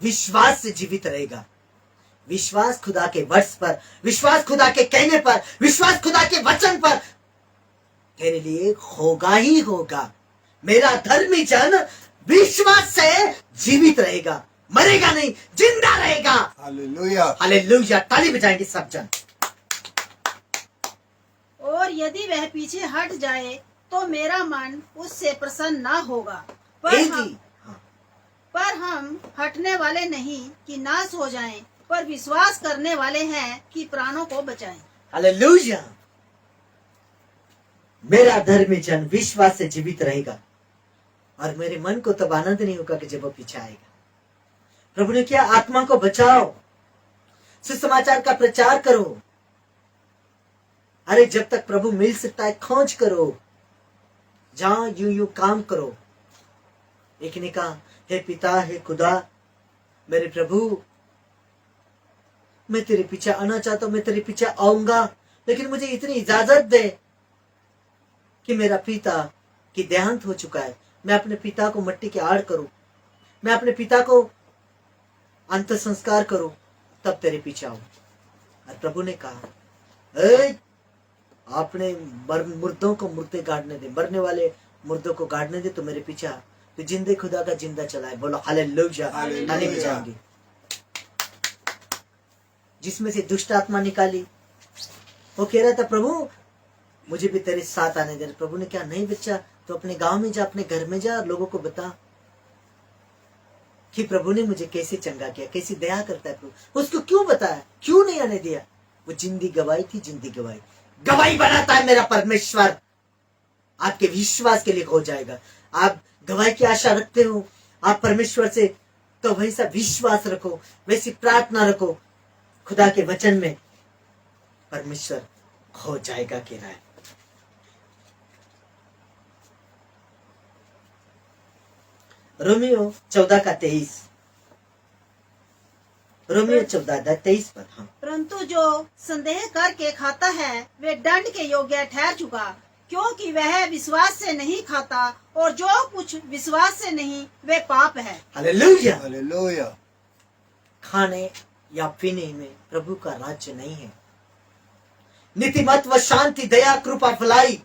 विश्वास से जीवित रहेगा। विश्वास खुदा के वर्ड्स पर, विश्वास खुदा के कहने पर, विश्वास खुदा के वचन पर तेरे लिए होगा ही होगा। मेरा धर्मी जन विश्वास से जीवित रहेगा, मरेगा नहीं, जिंदा रहेगा। हालेलुया। हालेलुया। ताली बजाएंगे सब जन। और यदि वह पीछे हट जाए तो मेरा मन उससे प्रसन्न ना होगा। पर हम हटने वाले नहीं कि नाश हो जाएं, पर विश्वास करने वाले हैं कि प्राणों को बचाएं। हालेलुया। मेरा धर्मी जन विश्वास से जीवित रहेगा। और मेरे मन को तब आनंद नहीं होगा कि जब वो पीछे आएगा। प्रभु ने क्या? आत्मा को बचाओ, सुसमाचार का प्रचार करो। अरे जब तक प्रभु मिल सकता है खोज करो, जहां यूं काम करो। एक ने कहा, हे पिता, हे खुदा, मेरे प्रभु, मैं तेरे पीछे आना चाहता हूं, मैं तेरे पीछे आऊंगा, लेकिन मुझे इतनी इजाजत दे कि मेरा पिता की देहांत हो चुका है, मैं अपने पिता को मट्टी के आड़ करूं, मैं अपने पिता को अंत संस्कार करूं, तब तेरे पीछे आऊं। और प्रभु ने कहा, आपने मुर्दों को मुर्दे गाड़ने दे, मरने वाले मुर्दों को गाड़ने दे, तो मेरे पीछे आ। तो जिंदे खुदा का जिंदा चलाए। बोलो हालेलुया। ताली बजाएंगे। जिसमें से दुष्ट आत्मा निकाली, वो कह रहा था, प्रभु मुझे भी तेरे साथ आने दे। प्रभु ने क्या? नहीं बच्चा, तो अपने गांव में जा, अपने घर में जा, लोगों को बता कि प्रभु ने मुझे कैसे चंगा किया, कैसी दया करता है प्रभु। उसको क्यों बताया? क्यों नहीं आने दिया? वो जिंदी गवाही थी, जिंदी गवाही। गवाही बनाता है मेरा परमेश्वर। आपके विश्वास के लिए हो जाएगा। आप गवाही की आशा रखते हो आप परमेश्वर से, तो वैसा विश्वास रखो, वैसी प्रार्थना रखो। खुदा के वचन में परमेश्वर हो जाएगा कह रहा है। रोमियो 14 का 23। रोमियो 14:23 पर। हाँ। परंतु जो संदेह करके खाता है वे दंड के योग्य ठहर चुका, क्योंकि वह विश्वास से नहीं खाता, और जो कुछ विश्वास से नहीं वे पाप है। हालेलुया। हालेलुया। खाने या पीने में प्रभु का राज्य नहीं है। नीतिमत व शांति, दया, कृपा, भलाई,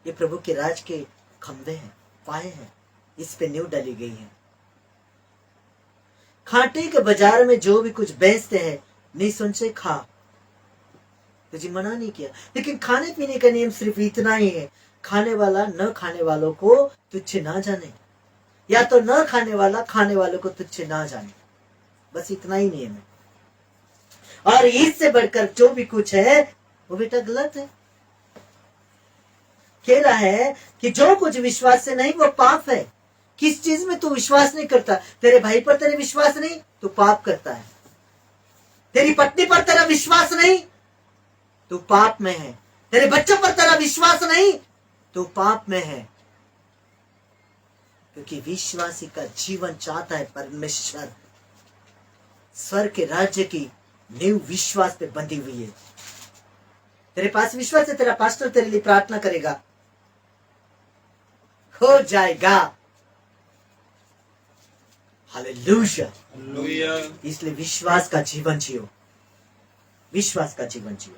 ये प्रभु के राज के खंभे हैं, पाए हैं। इस पे नींव डाली गई है। खाटे के बाजार में जो भी कुछ बेचते हैं, निसंशय खा, तुझे मना नहीं किया, लेकिन खाने पीने का नियम सिर्फ इतना ही है, खाने वाला न खाने वालों को तुच्छ ना जाने, या तो न खाने वाला खाने वालों को तुच्छ ना जाने। बस इतना ही नियम है। और इससे बढ़कर जो भी कुछ है वो बेटा गलत है। कह रहा है कि जो कुछ विश्वास से नहीं वो पाप है। किस चीज में तू विश्वास नहीं करता? तेरे भाई पर तेरे विश्वास नहीं, तू पाप करता है। तेरी पत्नी पर तेरा विश्वास नहीं, तू पाप में है। तेरे बच्चों पर तेरा विश्वास नहीं, तू पाप में है। क्योंकि विश्वासी का जीवन चाहता है परमेश्वर। स्वर्ग के राज्य की नींव विश्वास पे बंधी हुई है। तेरे पास विश्वास है, तेरा पास्टर तेरे लिए प्रार्थना करेगा, हो जाएगा। हालेलुया। हालेलुया। इसलिए विश्वास का जीवन जियो, विश्वास का जीवन जियो।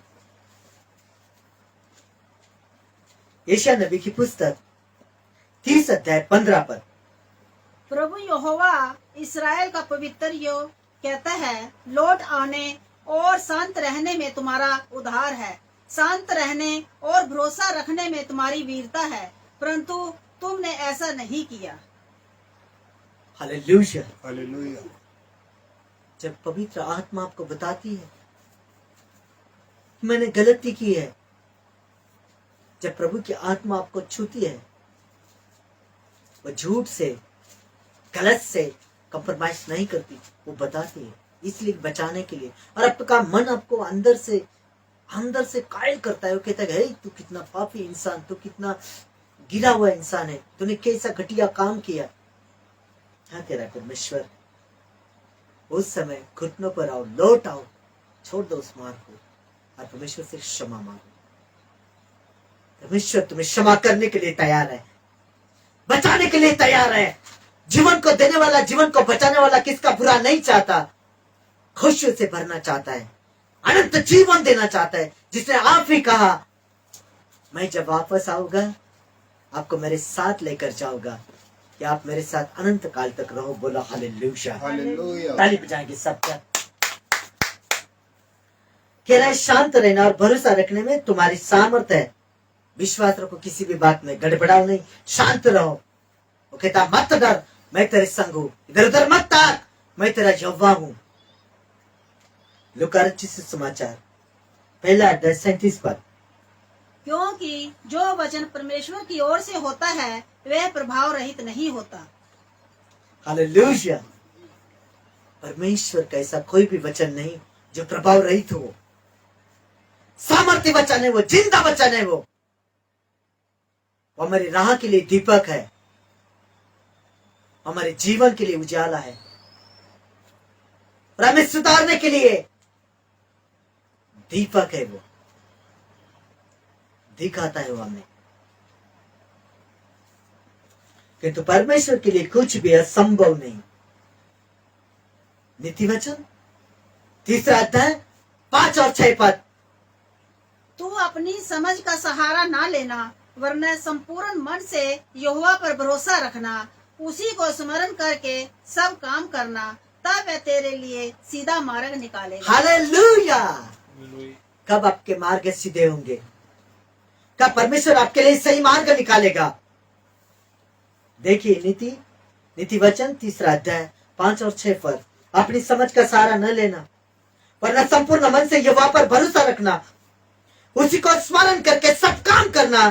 यशायाह नबी की पुस्तक 30 अध्याय 15 पर प्रभु यहोवा इस्राएल का पवित्र यो कहता है, लौट आने और शांत रहने में तुम्हारा उद्धार है। शांत रहने और भरोसा रखने में तुम्हारी वीरता है, परंतु तुमने ऐसा नहीं किया। हालेलुया। हालेलुया। जब पवित्र आत्मा आपको बताती है कि मैंने गलती की है, जब प्रभु की आत्मा आपको छूती है, वो झूठ से गलत से कंप्रोमाइज नहीं करती, वो बताती है इसलिए बचाने के लिए। और आपका मन आपको अंदर से कायल करता है। वो कहता है तू कितना पापी इंसान, तू कितना गिरा हुआ इंसान है, तूने कैसा घटिया काम किया। हाँ तेरा परमेश्वर उस समय घुटनों पर आओ, लौट आओ, छोड़ दो उस मार्ग को और परमेश्वर से क्षमा मांगो। परमेश्वर तुम्हें क्षमा करने के लिए तैयार है, बचाने के लिए तैयार है। जीवन को देने वाला, जीवन को बचाने वाला किसका बुरा नहीं चाहता, खुशियों से भरना चाहता है, अनंत जीवन देना चाहता है। जिसने आप ही कहा मैं जब वापस आऊंगा आपको मेरे साथ लेकर जाऊंगा कि आप मेरे साथ अनंत काल तक रहो। बोलो हालेलुया। हालेलुया। ताली बजाएंगे सब क्या। कह रहा है शांत रहना और भरोसा रखने में तुम्हारी सामर्थ है। विश्वास रखो, किसी भी बात में गड़बड़ाओ नहीं, शांत रहो। वो कहता मत डर, मैं तेरे संग हूं, इधर उधर मत ताक, मैं तेरा यहोवा हूं। लूका रचित समाचार 1 अध्याय 37 पर। क्योंकि जो वचन परमेश्वर की ओर से होता है वह प्रभाव रहित नहीं होता। हालेलुया। परमेश्वर का ऐसा कोई भी वचन नहीं जो प्रभाव रहित हो। सामर्थ्य वचन है वो, जिंदा वचन है वो हमारी राह के लिए दीपक है, हमारे जीवन के लिए उजाला है और हमें सुधारने के लिए दीपक है। वो दिखाता है वो हमें। किंतु परमेश्वर के लिए कुछ भी असंभव नहीं। नीति वचन 3 अध्याय 5 और 6 पद। तू अपनी समझ का सहारा ना लेना, वरना संपूर्ण मन से यहोवा पर भरोसा रखना, उसी को स्मरण करके सब काम करना, तब वह तेरे लिए सीधा मार्ग निकालेगा। हालेलुया। कब आपके मार्ग सीधे होंगे? कब परमेश्वर आपके लिए सही मार्ग निकालेगा? देखिए नीति वचन 3 अध्याय 5 और 6 पर। अपनी समझ का सहारा न लेना, वरना संपूर्ण मन से यहोवा पर भरोसा रखना, उसी को स्मरण करके सब काम करना,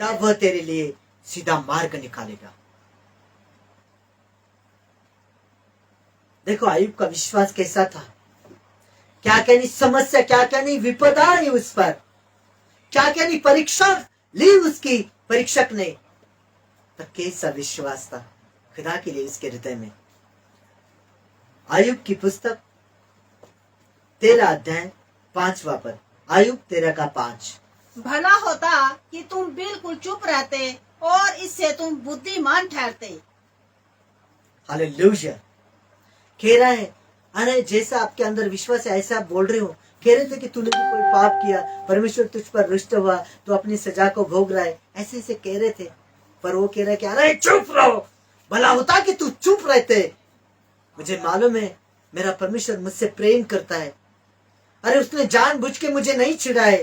तब वह तेरे लिए सीधा मार्ग निकालेगा। देखो आयुब का विश्वास कैसा था। क्या कहनी समस्या, क्या कहनी विपदा आई उस पर, क्या कहनी परीक्षा ली उसकी परीक्षक ने, तो कैसा विश्वास था खुदा के लिए उसके हृदय में। आयुब की पुस्तक 13 अध्याय 5वां पद। आयुब 13 का 5। भला होता कि तुम बिल्कुल चुप रहते और इससे तुम बुद्धिमान ठहरते। हालेलुया। कह रहा है अरे जैसा आपके अंदर विश्वास है ऐसा आप बोल रहे हो। कह रहे थे कि तूने भी कोई पाप किया, परमेश्वर तुझ पर रुष्ट हुआ, तो अपनी सजा को भोग रहा है, ऐसे ऐसे कह रहे थे। पर वो कह रहा है कि अरे चुप रहो, भला होता कि तू चुप रहते। मुझे मालूम है मेरा परमेश्वर मुझसे प्रेम करता है। अरे उसने जानबूझ के मुझे नहीं छिड़ा है,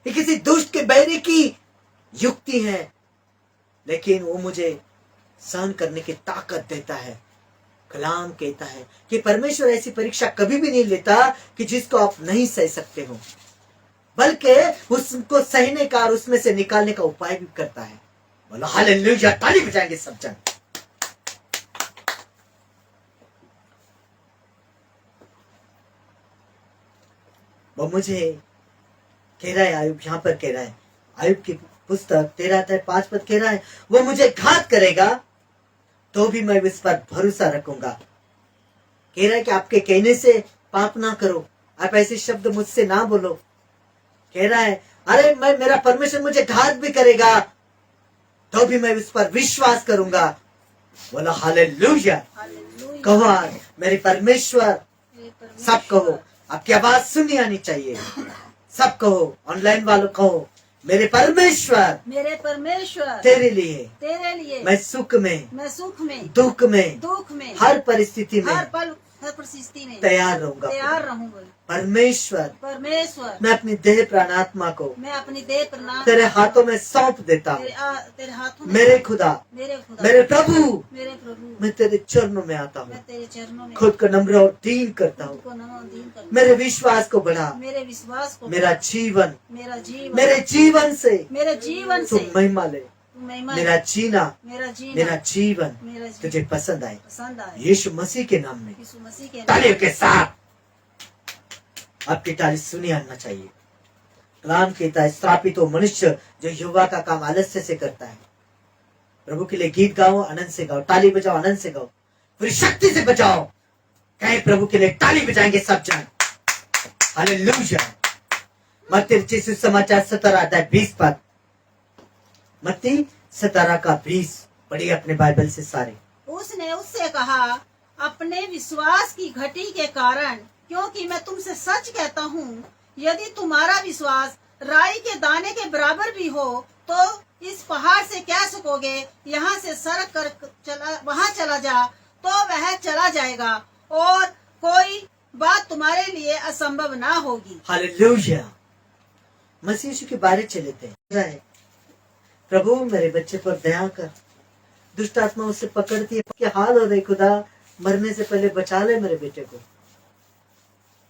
ये किसी दुष्ट के बैरी की युक्ति है, लेकिन वो मुझे सहन करने की ताकत देता है। कलाम कहता है कि परमेश्वर ऐसी परीक्षा कभी भी नहीं लेता कि जिसको आप नहीं सह सकते हो, बल्कि उसको सहने का और उसमें से निकालने का उपाय भी करता है। बोलो हालेलुया, ताली बजाएंगे सब जन। वो मुझे कह रहा है, आयुब यहां पर कह रहा है, आयुब की पुस्तक 13:5 पद कह रहा है, वो मुझे घात करेगा तो भी मैं इस पर भरोसा रखूंगा। कह रहा है कि आपके कहने से पाप ना करो, आप ऐसे शब्द मुझसे ना बोलो। कह रहा है अरे मेरा परमेश्वर मुझे घात भी करेगा तो भी मैं उस पर विश्वास करूंगा। बोलो हालेलुया, हालेलुया। कहो आज मेरे परमेश्वर। मेरे परमेश्वर। सब कहो, आपकी आवाज सुनी आनी चाहिए। सब कहो, ऑनलाइन वालों कहो, मेरे परमेश्वर मेरे परमेश्वर तेरे लिए तेरे लिए मैं सुख में, मैं सुख में, दुख में, दुख में, हर परिस्थिति में हर पल, हर परिस्थिति में तैयार रहूंगा। तैयार रहूंगा। परमेश्वर, परमेश्वर, मैं अपनी देह प्राण आत्मा को मैं अपनी देह प्रणाम तेरे हाथों में सौंप देता हूँ। तेरे हाथों में, मेरे खुदा, मेरे खुदा, मेरे प्रभु, मेरे प्रभु, मैं तेरे चरणों में आता मैं हूँ, तेरे चरणों में खुद को नम्र और दीन करता हूँ। खुद को नमन करता हूँ। मेरे विश्वास को बढ़ा, मेरे विश्वास को, मेरा जीवन, मेरा जीवन, मेरे जीवन से मेरे जीवन तू से महिमा ले। तू महिमा, मेरा जीना, मेरा जीना, मेरा जीवन मेरा जीवन तुझे पसंद आए। पसंद आए। यीशु मसीह के नाम में यीशु मसीह के नाम तालियों के साथ आपकी ताली सुनी आना चाहिए। कलाम कहता है, श्रापित हो मनुष्य जो युवा का काम आलस्य से करता है। प्रभु के लिए गीत गाओ, आनंद से गाओ, ताली बजाओ, आनंद से गाओ, पूरी शक्ति से बजाओ। कहे प्रभु के लिए ताली बजाएंगे सब जन। हालेलुया। मत्ती रचित सुसमाचार 17:20 पद। मत्ती 17:20 पढ़िए अपने बाइबल से सारे। उसने उससे कहा, अपने विश्वास की घटी के कारण, क्योंकि मैं तुमसे सच कहता हूँ, यदि तुम्हारा विश्वास राई के दाने के बराबर भी हो तो इस पहाड़ से कह सकोगे, यहाँ से सड़क कर वहाँ चला जा, तो वह चला जाएगा, और कोई बात तुम्हारे लिए असंभव ना होगी। हालेलुया। मसीह यीशु के बारे चलेते हैं। प्रभु मेरे बच्चे पर दया कर, दुष्ट आत्मा उससे पकड़ती है, क्या हाल हो रही खुदा, मरने से पहले बचा ले मेरे बेटे को।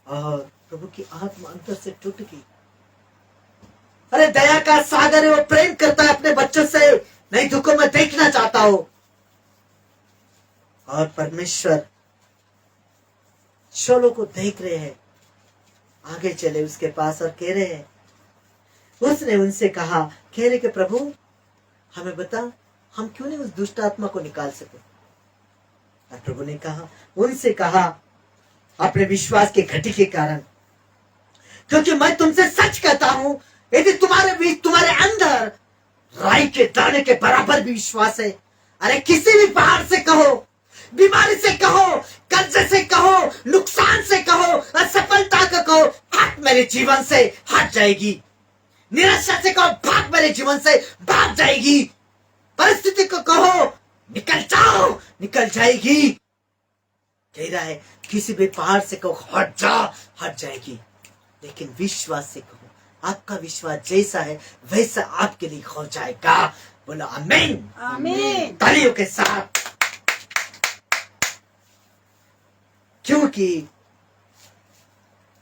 और प्रभु की आत्मा अंतर से टूट गई। अरे दया का सागर है, वो प्रेम करता है अपने बच्चों से, नहीं दुखों में देखना चाहता हो। और परमेश्वर शोलों को देख रहे हैं, आगे चले उसके पास और कह रहे हैं, उसने उनसे कहा, कह रहे कि प्रभु हमें बता, हम क्यों नहीं उस दुष्ट आत्मा को निकाल सके। और प्रभु ने कहा, उनसे कहा, अपने विश्वास के घटी के कारण, क्योंकि मैं तुमसे सच कहता हूं, यदि तुम्हारे अंदर राई के दाने के बराबर भी विश्वास है, अरे किसी भी पहाड़ से कहो, बीमारी से कहो, कर्ज से कहो, नुकसान से कहो, असफलता का कहो, हट मेरे जीवन से हट जाएगी। निराशा से कहो, भाग मेरे जीवन से भाग जाएगी। परिस्थिति को कहो, निकल जाओ, निकल जाएगी। कह रहा है, किसी भी पहाड़ से कहो हट जा, हट जाएगी। लेकिन विश्वास से कहो, आपका विश्वास जैसा है वैसा आपके लिए हो जाएगा। बोलो आमीन, आमीन। तालियों के साथ। क्योंकि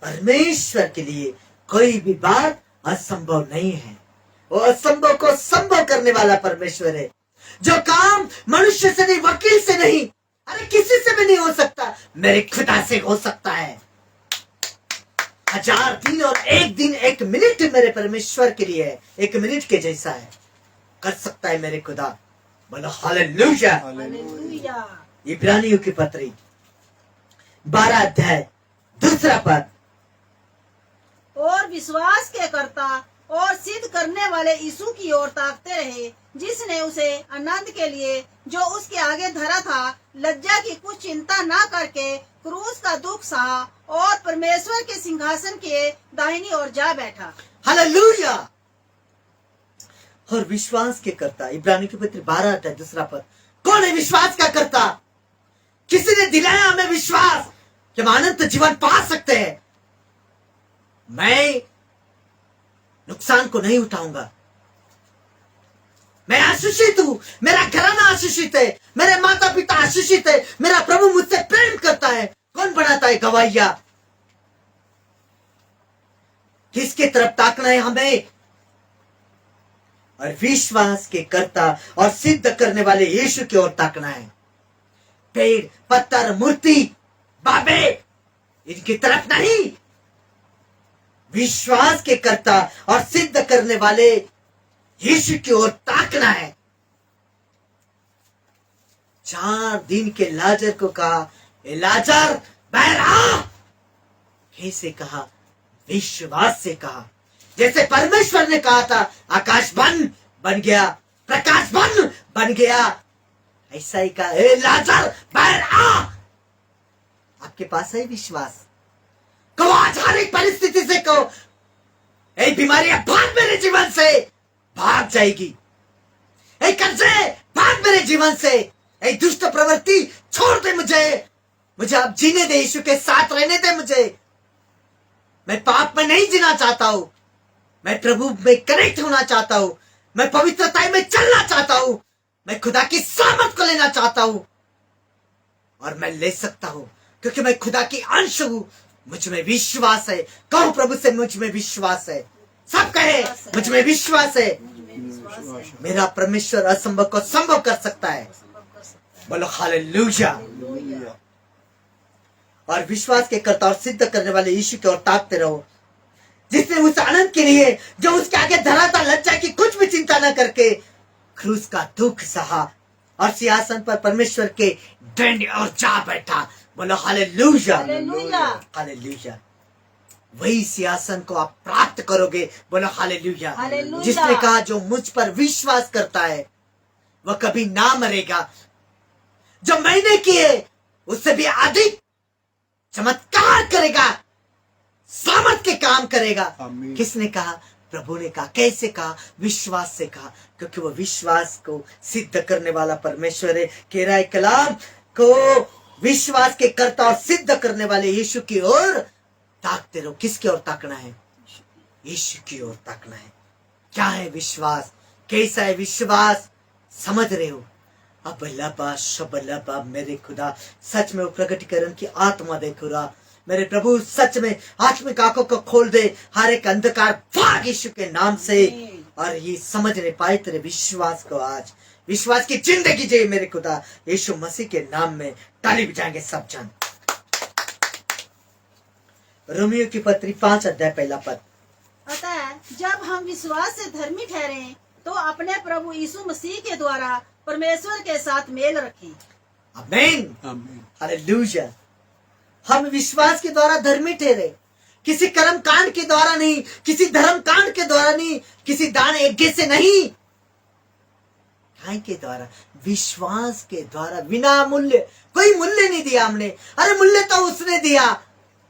परमेश्वर के लिए कोई भी बात असंभव नहीं है। वो असंभव को संभव करने वाला परमेश्वर है। जो काम मनुष्य से नहीं, वकील से नहीं, अरे किसी से भी नहीं हो सकता, मेरे खुदा से हो सकता है। 1000 दिन और एक दिन, एक मिनट मेरे परमेश्वर के लिए है, एक मिनट के जैसा है, कर सकता है मेरे खुदा। बोलो हालेलुया। हालेलुया। इब्रानियों की पत्री 12:2 पद। और विश्वास के कर्ता और सिद्ध करने वाले यीशु की ओर ताकते रहे, जिसने उसे आनंद के लिए जो उसके आगे धरा था, लज्जा की कुछ चिंता ना करके क्रूस का दुख सहा और परमेश्वर के सिंहासन के दाहिनी ओर जा बैठा। हालेलुया। और विश्वास के करता, इब्रानियों की पत्री 12:2 पद। कौन है विश्वास का करता? किसी ने दिलाया हमें विश्वास कि हम अनंत जीवन पा सकते हैं। मैं नुकसान को नहीं उठाऊंगा, मैं आशीषित हूं, मेरा घराना आशीषित है, मेरे माता पिता आशीषित है, मेरा प्रभु मुझसे प्रेम करता है। कौन बनाता है गवाहिया? किसके तरफ ताकना है हमें? और विश्वास के कर्ता और सिद्ध करने वाले यीशु की ओर ताकना है। पेड़, पत्थर, मूर्ति, बाबे, इनकी तरफ नहीं, विश्वास के कर्ता और सिद्ध करने वाले यीशु की ओर ताकना है। 4 दिन के लाजर को कहा, ए लाजर बाहर आ। कैसे कहा? विश्वास से कहा। जैसे परमेश्वर ने कहा था आकाश बन गया, प्रकाश बन गया, ऐसा ही कहा, ए लाजर बाहर आ। आपके पास है विश्वास? कहो आज हर एक परिस्थिति से कहो, ए बीमारी भाग मेरे जीवन से, भाग जाएगी। ए कर्जे भाग मेरे जीवन से, ए दुष्ट प्रवृत्ति छोड़ दे मुझे अब जीने दे, यीशु के साथ रहने दे मुझे। मैं पाप में नहीं जीना चाहता हूं, मैं प्रभु में कनेक्ट होना चाहता हूं, मैं पवित्रता में चलना चाहता हूं, मैं खुदा की सामर्थ को लेना चाहता हूं। और मैं ले सकता हूं क्योंकि मैं खुदा की अंश हूं। मुझ में विश्वास है। कहो प्रभु से, मुझ में विश्वास है। सब कहे मुझ में विश्वास है। मेरा परमेश्वर असंभव को संभव कर सकता है। बोलो हालेलुया। और विश्वास के कर्ता और सिद्ध करने वाले यीशु की ओर ताकते रहो, जिसने उस आनंद के लिए जो उसके आगे धरा था, लज्जा की कुछ भी चिंता न करके क्रूस का दुख सहा और सिंहासन पर परमेश्वर के दंड और जा बैठा। बोलो हालेलुया, हालेलुया। वही सिंहासन को आप प्राप्त करोगे। बोलो हालेलुया। जिसने कहा जो मुझ पर विश्वास करता है वह कभी ना मरेगा। जो मैंने किए उससे भी अधिक चमत्कार करेगा, सामर्थ के काम करेगा। किसने कहा? प्रभु ने कहा। कैसे कहा? विश्वास से कहा, क्योंकि वो विश्वास को सिद्ध करने वाला परमेश्वर है। कह रहा है कलाम को विश्वास के कर्ता और सिद्ध करने वाले यीशु की ओर ताकते रहो। किसकी ओर ताकना है? यीशु की ओर ताकना है। क्या है विश्वास? कैसा है विश्वास? समझ रहे हो? अब लबा शबलबा, मेरे खुदा सच में वो प्रकटीकरण की आत्मा दे खुदा। मेरे प्रभु सच में आत्मिक आंखों को खोल दे, हर एक अंधकार भाग यीशु के नाम से। और ये समझ नहीं पाए तेरे विश्वास को, आज विश्वास की जिंदगी जिए मेरे खुदा, यीशु मसीह के नाम में। ताली बजाएंगे सब जन। रोमियो की पत्री 5 अध्याय 1 पद। अतः जब हम विश्वास से धर्मी ठहरे तो अपने प्रभु यीशु मसीह के द्वारा परमेश्वर के साथ मेल रखें। आमीन, हालेलुया। हम विश्वास के द्वारा धर्मी ठहरे, किसी कर्म कांड के द्वारा नहीं, किसी धर्म कांड के द्वारा नहीं, किसी दान यज्ञ से नहीं, काय के द्वारा? विश्वास के द्वारा। बिना मूल्य, कोई मूल्य नहीं दिया हमने। अरे मूल्य तो उसने दिया,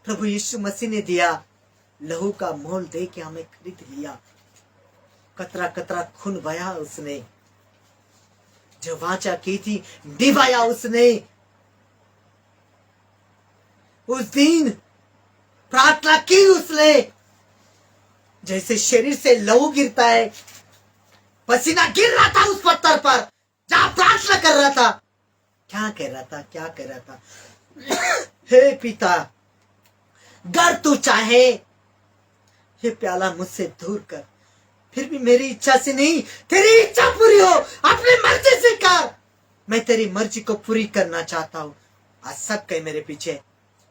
प्रभु यीशु मसीह ने दिया। लहू का मोल दे के हमें खरीद लिया। कतरा कतरा खून बहाया उसने, जो वाचा की थी निभाया उसने। उस दिन प्रार्थना की उसने, जैसे शरीर से लहू गिरता है, पसीना गिर रहा था उस पत्थर पर जहां प्रार्थना कर रहा था। क्या कह रहा था? क्या कह रहा था? हे पिता, अगर तू चाहे ये प्याला मुझसे दूर कर, फिर भी मेरी इच्छा से नहीं तेरी इच्छा पूरी हो। अपनी मर्जी से कर। मैं तेरी मर्जी को पूरी करना चाहता हूँ। आज सब कहे मेरे पीछे,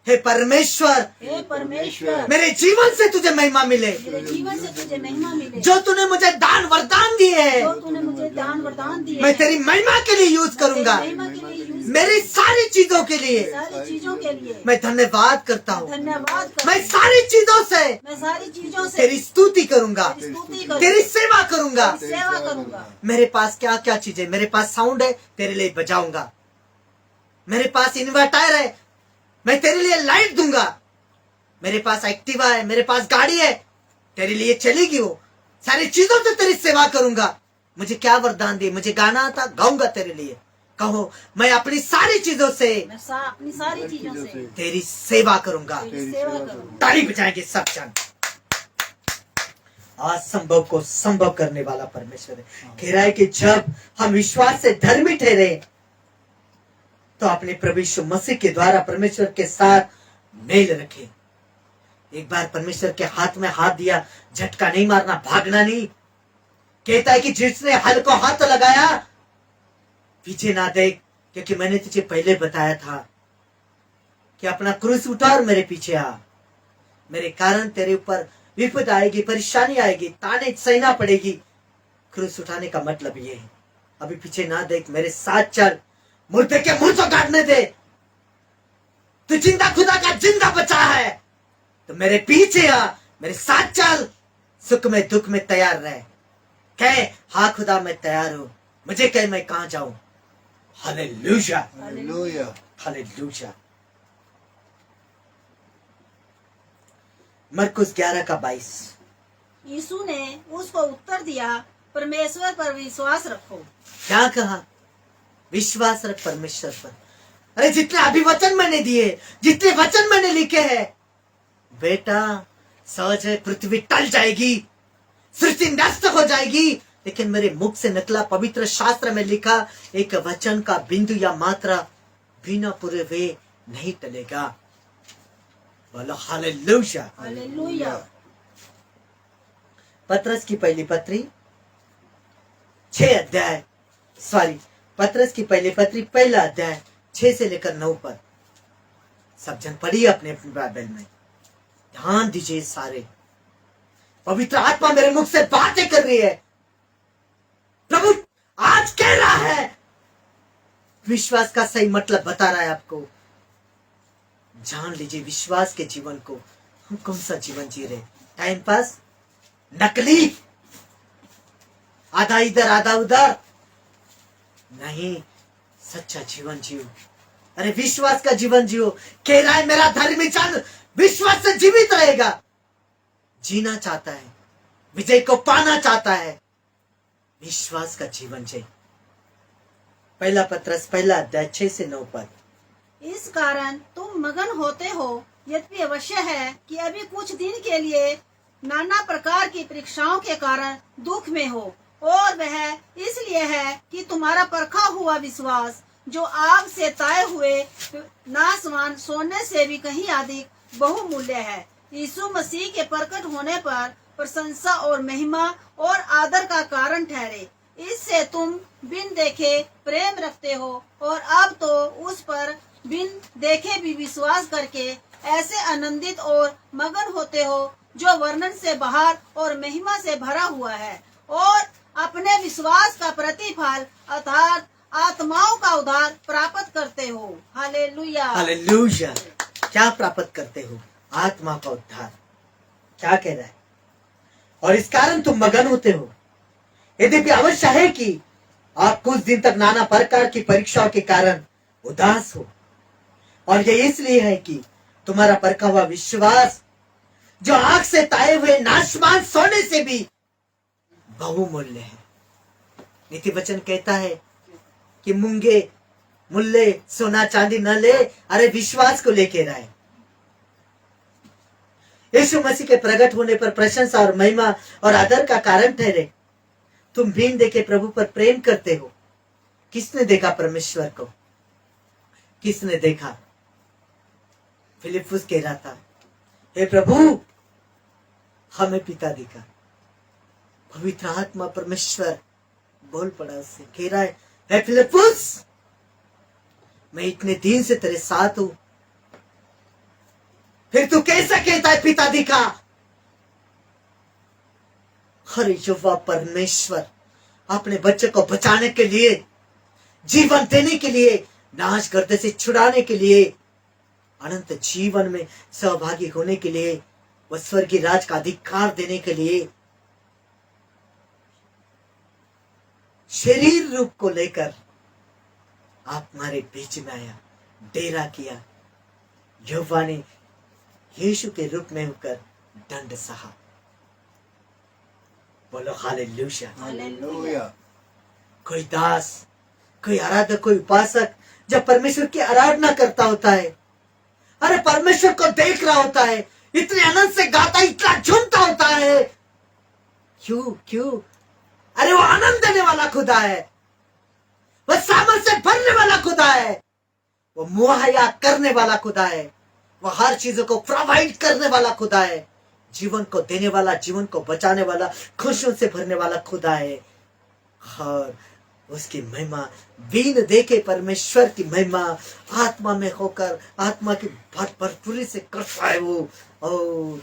हे परमेश्वर, हे परमेश्वर, मेरे जीवन से तुझे महिमा मिले। मेरे जीवन से तुझे महिमा मिले। जो तूने मुझे दान वरदान दिए है, जो तूने मुझे दान वरदान दिए, मैं तेरी महिमा के लिए यूज करूंगा। महिमा के लिए यूज, मेरी सारी चीजों के लिए सारी चीजों के लिए मैं धन्यवाद करता हूँ। धन्यवाद करता मैं सारी चीजों से मैं सारी चीजों से तेरी स्तुति करूंगा, तेरी स्तुति करूंगा, तेरी सेवा करूंगा। तेरी सेवा करूंगा। मेरे पास क्या क्या चीजें? मेरे पास साउंड है, तेरे लिए बजाऊंगा। मेरे पास इन्वर्टर है, मैं तेरे लिए लाइट दूंगा। मेरे पास एक्टिवा है, मेरे पास गाड़ी है, तेरे लिए चलेगी वो। सारी चीजों से तेरी सेवा करूंगा। मुझे क्या वरदान दिए? मुझे गाना आता, गाऊंगा तेरे लिए। कहो, मैं अपनी सारी चीजों से, मैं अपनी सारी चीजों से तेरी सेवा करूंगा। तेरी सेवा करूंगा। ताली बजाएंगे सब जन। असंभव को संभव करने वाला परमेश्वर है। कह रहा है कि जब हम विश्वास से धर्मी ठहरे तो अपने प्रभु यीशु मसीह के द्वारा परमेश्वर के साथ मेल रखे। एक बार परमेश्वर के हाथ में हाथ दिया, झटका नहीं मारना, भागना नहीं। कहता है कि जिसने हल को हाथ लगाया पीछे ना देख, क्योंकि मैंने तुझे पहले बताया था कि अपना क्रूस उठा और मेरे पीछे आ। मेरे कारण तेरे ऊपर विपद आएगी, परेशानी आएगी, ताने सहना पड़ेगी। क्रूस उठाने का मतलब ये है, अभी पीछे ना देख, मेरे साथ चल, मुर्दे के मुंह तो काटने दे। तू जिंदा खुदा का जिंदा बचा है तो मेरे पीछे आ, मेरे साथ चल, सुख में दुख में तैयार रह। कह हाँ खुदा मैं तैयार हूं, मुझे कह मैं कहां जाऊं। Hallelujah, hallelujah. हालेलुया। मरकुस 11:22। यीशु ने उसको उत्तर दिया, परमेश्वर पर विश्वास रखो। क्या कहा? विश्वास रख परमेश्वर पर। अरे जितने अभिवचन मैंने दिए, जितने वचन मैंने लिखे हैं, बेटा सहज है पृथ्वी टल जाएगी, सृष्टि नष्ट हो जाएगी, लेकिन मेरे मुख से निकला पवित्र शास्त्र में लिखा एक वचन का बिंदु या मात्रा बिना पूरे हुए नहीं टलेगा। बोलो हालेलुया। हालेलुया। पतरस की पहली पत्री 6 अध्याय, पतरस की पहली पत्री पहला अध्याय 6 से लेकर 9 पर। सब जन पढ़िए अपने अपने बाइबल में, ध्यान दीजिए। सारे पवित्र आत्मा मेरे मुख से बातें कर रही है। प्रभु आज कह रहा है, विश्वास का सही मतलब बता रहा है आपको। जान लीजिए विश्वास के जीवन को हम कौन सा जीवन जी रहे। टाइम पास, नकली, आधा इधर आधा उधर नहीं, सच्चा जीवन जियो। अरे विश्वास का जीवन जियो। कह रहा है मेरा धर्मी जन विश्वास से जीवित रहेगा, जीना चाहता है, विजय को पाना चाहता है, विश्वास का जीवन जिए। पहला पत्रस पहला अध्याय 6 से 9 पद। इस कारण तुम मगन होते हो, यद्यपि अवश्य है कि अभी कुछ दिन के लिए नाना प्रकार की परीक्षाओं के कारण दुख में हो, और वह इसलिए है कि तुम्हारा परखा हुआ विश्वास, जो आग से ताए हुए नासवान सोने से भी कहीं अधिक बहुमूल्य है, यीशु मसीह के प्रकट होने पर प्रशंसा और महिमा और आदर का कारण ठहरे। इससे तुम बिन देखे प्रेम रखते हो, और अब तो उस पर बिन देखे भी विश्वास करके ऐसे आनंदित और मगन होते हो, जो वर्णन से बाहर और महिमा से भरा हुआ है, और अपने विश्वास का प्रतिफल अर्थात आत्माओं का उद्धार प्राप्त करते हो। Hallelujah, hallelujah. क्या प्राप्त करते हो? आत्मा का उद्धार। क्या कह रहा है? और इस कारण तुम मगन होते हो, यद्यपि अवश्य है कि आप कुछ दिन तक नाना प्रकार की परीक्षाओं के कारण उदास हो, और ये इसलिए है कि तुम्हारा परखा हुआ विश्वास, जो आग से ताए हुए नाशवान सोने से भी बहुमूल्य है। नीति वचन कहता है कि मूंगे मुल्ले सोना चांदी न ले, अरे विश्वास को लेके रहे। यीशु मसीह के प्रकट होने पर प्रशंसा और महिमा और आदर का कारण ठहरे। तुम बिन देखे प्रभु पर प्रेम करते हो। किसने देखा परमेश्वर को? किसने देखा? फिलिपुस कह रहा था, हे प्रभु हमें पिता दिखा। पवित्र आत्मा परमेश्वर बोल पड़ा उससे, कह रहा है, हे फिलिपुस मैं इतने दिन से तेरे साथ हूं, फिर तू कैसे कहता है पिता दिखा? हर युवा परमेश्वर अपने बच्चे को बचाने के लिए, जीवन देने के लिए, नाश गर्दे से छुड़ाने के लिए, अनंत जीवन में सहभागी होने के लिए, व स्वर्गीय राज का अधिकार देने के लिए शरीर रूप को लेकर आप हमारे बीच में आया, डेरा किया। यहोवा ने यीशु के रूप में होकर दंड सहा। बोलो हालेलुया, हालेलुया। कोई दास, कोई आराधक, कोई उपासक जब परमेश्वर की आराधना करता होता है, अरे परमेश्वर को देख रहा होता है, इतने आनंद से गाता, इतना झूमता होता है, क्यों क्यों? अरे वो आनंद देने वाला खुदा है, वह सामर्थ्य से भरने वाला खुदा है, वो मुहैया करने वाला खुदा है, वो हर चीजों को प्रोवाइड करने वाला खुदा है, जीवन को देने वाला, जीवन को बचाने वाला, खुशियों से भरने वाला खुदा है। और उसकी महिमा बीन देके परमेश्वर की महिमा आत्मा में होकर आत्मा की भरपूरी से करता है वो। और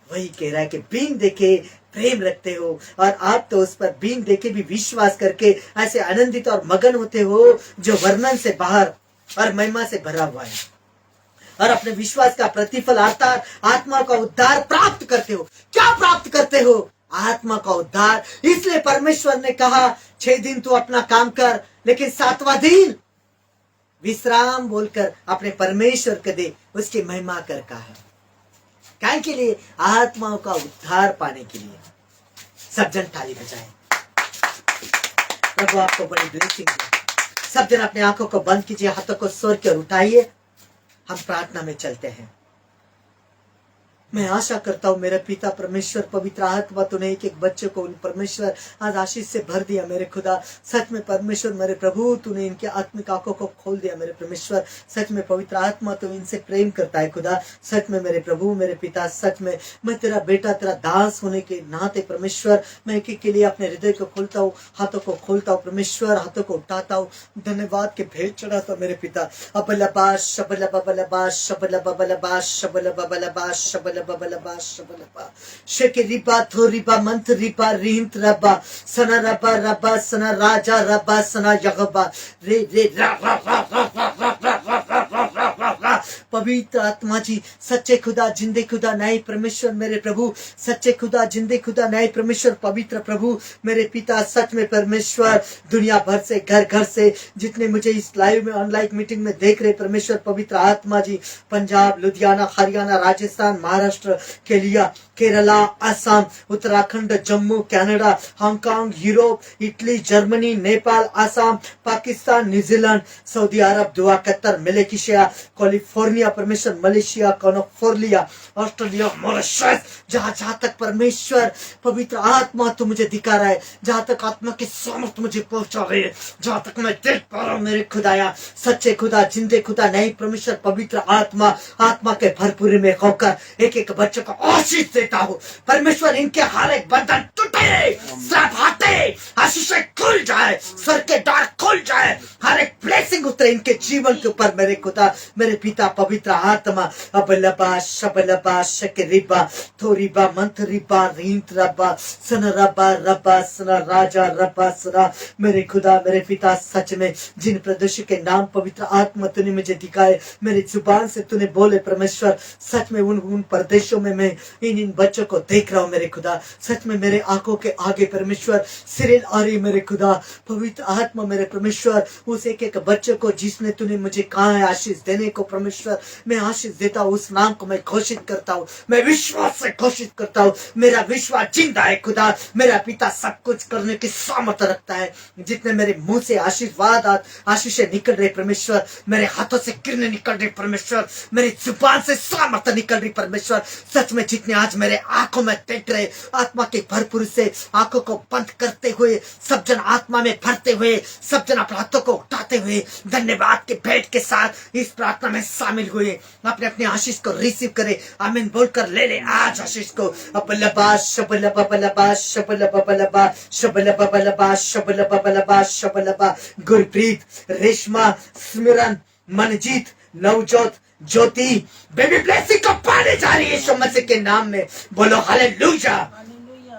वही कह रहा है कि बीन देके प्रेम रखते हो, और आप तो उस पर बीन देके भी विश्वास करके ऐसे आनंदित और मगन होते हो जो वर्णन से बाहर और महिमा से भरा हुआ है, और अपने विश्वास का प्रतिफल आत्मा का उद्धार प्राप्त करते हो। क्या प्राप्त करते हो? आत्मा का उद्धार। इसलिए परमेश्वर ने कहा 6 दिन तू अपना काम कर, लेकिन 7वां दिन विश्राम बोलकर अपने परमेश्वर के दे, उसकी महिमा कर कहा है। काय के लिए? आत्माओं का उद्धार पाने के लिए। सब जन ताली बजाएं। प्रभु आपको बड़ी ब्लेसिंग दे। सब जन अपने आंखों को बंद कीजिए, हाथों को स्वर की ओर उठाइए, हम प्रार्थना में चलते हैं। मैं आशा करता हूँ मेरे पिता परमेश्वर पवित्र आत्मा तूने एक एक बच्चे को परमेश्वर आज आशीष से भर दिया मेरे खुदा। सच में परमेश्वर मेरे प्रभु तूने इनके आत्मिक आंखों को खोल दिया मेरे परमेश्वर। सच में पवित्र आत्मा तू इनसे प्रेम करता है खुदा। सच में मेरे प्रभु मेरे पिता, सच में मैं तेरा बेटा तेरा दास होने के नाते परमेश्वर मैं एक के लिए अपने हृदय को खोलता हूँ, हाथों को खोलता हूँ परमेश्वर, हाथों को उठाता हूँ, धन्यवाद के भेंट चढ़ाता हूँ मेरे पिता। अबलबाश शबल बबलबाश शबल बबलबाश शबल बबलबाश शबल बबलबाश शबलबा शेके रिबा थोरिबा मंथ रिबा रिंत रबा सना रबा रबा सना राजा रबा सना यगबा रे रे रा रा रा रा रा रा रा रा। पवित्र आत्मा जी, सच्चे खुदा जिंदे खुदा न्याय परमेश्वर मेरे प्रभु, सच्चे खुदा जिंदे खुदा न्याय परमेश्वर पवित्र प्रभु मेरे पिता। सच में परमेश्वर दुनिया भर से घर घर से जितने मुझे इस लाइव में ऑनलाइन मीटिंग में देख रहे परमेश्वर पवित्र आत्मा जी, पंजाब लुधियाना हरियाणा राजस्थान महाराष्ट्र केलिया Kerala Assam Uttarakhand Jammu Canada Hong Kong Europe Italy Germany Nepal Assam Pakistan New Zealand सऊदी अरब दुआ कतर मलेशिया कैलिफोर्निया परमेश्वर मलेशिया कैलिफोर्निया ऑस्ट्रेलिया मॉरिशस, जहाँ जहाँ तक परमेश्वर पवित्र आत्मा तो मुझे दिखा रहा है, जहाँ तक आत्मा की सामर्थ मुझे पहुंचा रही है, जहाँ तक मैं देख पा रहा हूँ मेरे खुदाया, सच्चे खुदा जिंदे खुदा नहीं परमेश्वर पवित्र आत्मा आत्मा के भरपूरी में होकर एक एक बच्चे को आशीष देता हूँ परमेश्वर। इनके हर एक बंधन टूटे, सब हटे, आशीषें खुल जाए, सर के द्वार खुल जाए, हर एक ब्लेसिंग उतरे इनके जीवन के ऊपर मेरे खुदा मेरे पिता पवित्र आत्मा। अबलबा शबलबा शकरिबा थोरिबा मंथरिबा रींत रबा सन रबा रबा सना राजा रबा सना मेरे खुदा मेरे पिता। सच में जिन प्रदेशों के नाम पवित्र आत्मा तूने मुझे दिखाए, मेरी जुबान से तूने बोले परमेश्वर, सच में उन प्रदेशों में मैं इन बच्चों को देख रहा हूँ मेरे खुदा। सच में मेरे आंखों के आगे परमेश्वर सिरिल आ रही मेरे खुदा पवित्र आत्मा मेरे परमेश्वर। उस एक एक बच्चे को जिसने तूने मुझे कहा है आशीष देने को परमेश्वर, मैं आशीष देता हूँ, उस नाम को मैं घोषित करता हूँ, मैं विश्वास से घोषित करता हूँ। मेरा विश्वास जिंदा है खुदा, मेरा पिता सब कुछ करने की सामर्थ्य रखता है। जितने मेरे मुंह से आशीर्वाद आशीषें निकल रहे परमेश्वर, मेरे हाथों से किरणें निकल रही परमेश्वर, मेरी जुबान से सामर्थ्य निकल रही परमेश्वर। सच में जितने आज मेरे आंखों में देख रहे आत्मा के भरपूर से आंखों को बंद करते हुए सब जन आत्मा में भरते हुए सब जन अपने हाथों को उठाते हुए धन्यवाद के भेंट के साथ इस प्रार्थना में शामिल हुए, अपने अपने आशीष को रिसीव करे। आमीन बोलकर ले ले आज आशीष को। अपलबा शबलबा बलबा शबलबा बलबा शबलबा बलबा शबलबा बलबा शबलबा। गुरप्रीत, रेशमा, स्मिरन, मनजीत, नवजोत, ज्योति बेबी ब्लेसिंग को पाने जा रही है यीशु मसीह के नाम में। बोलो हालेलुया।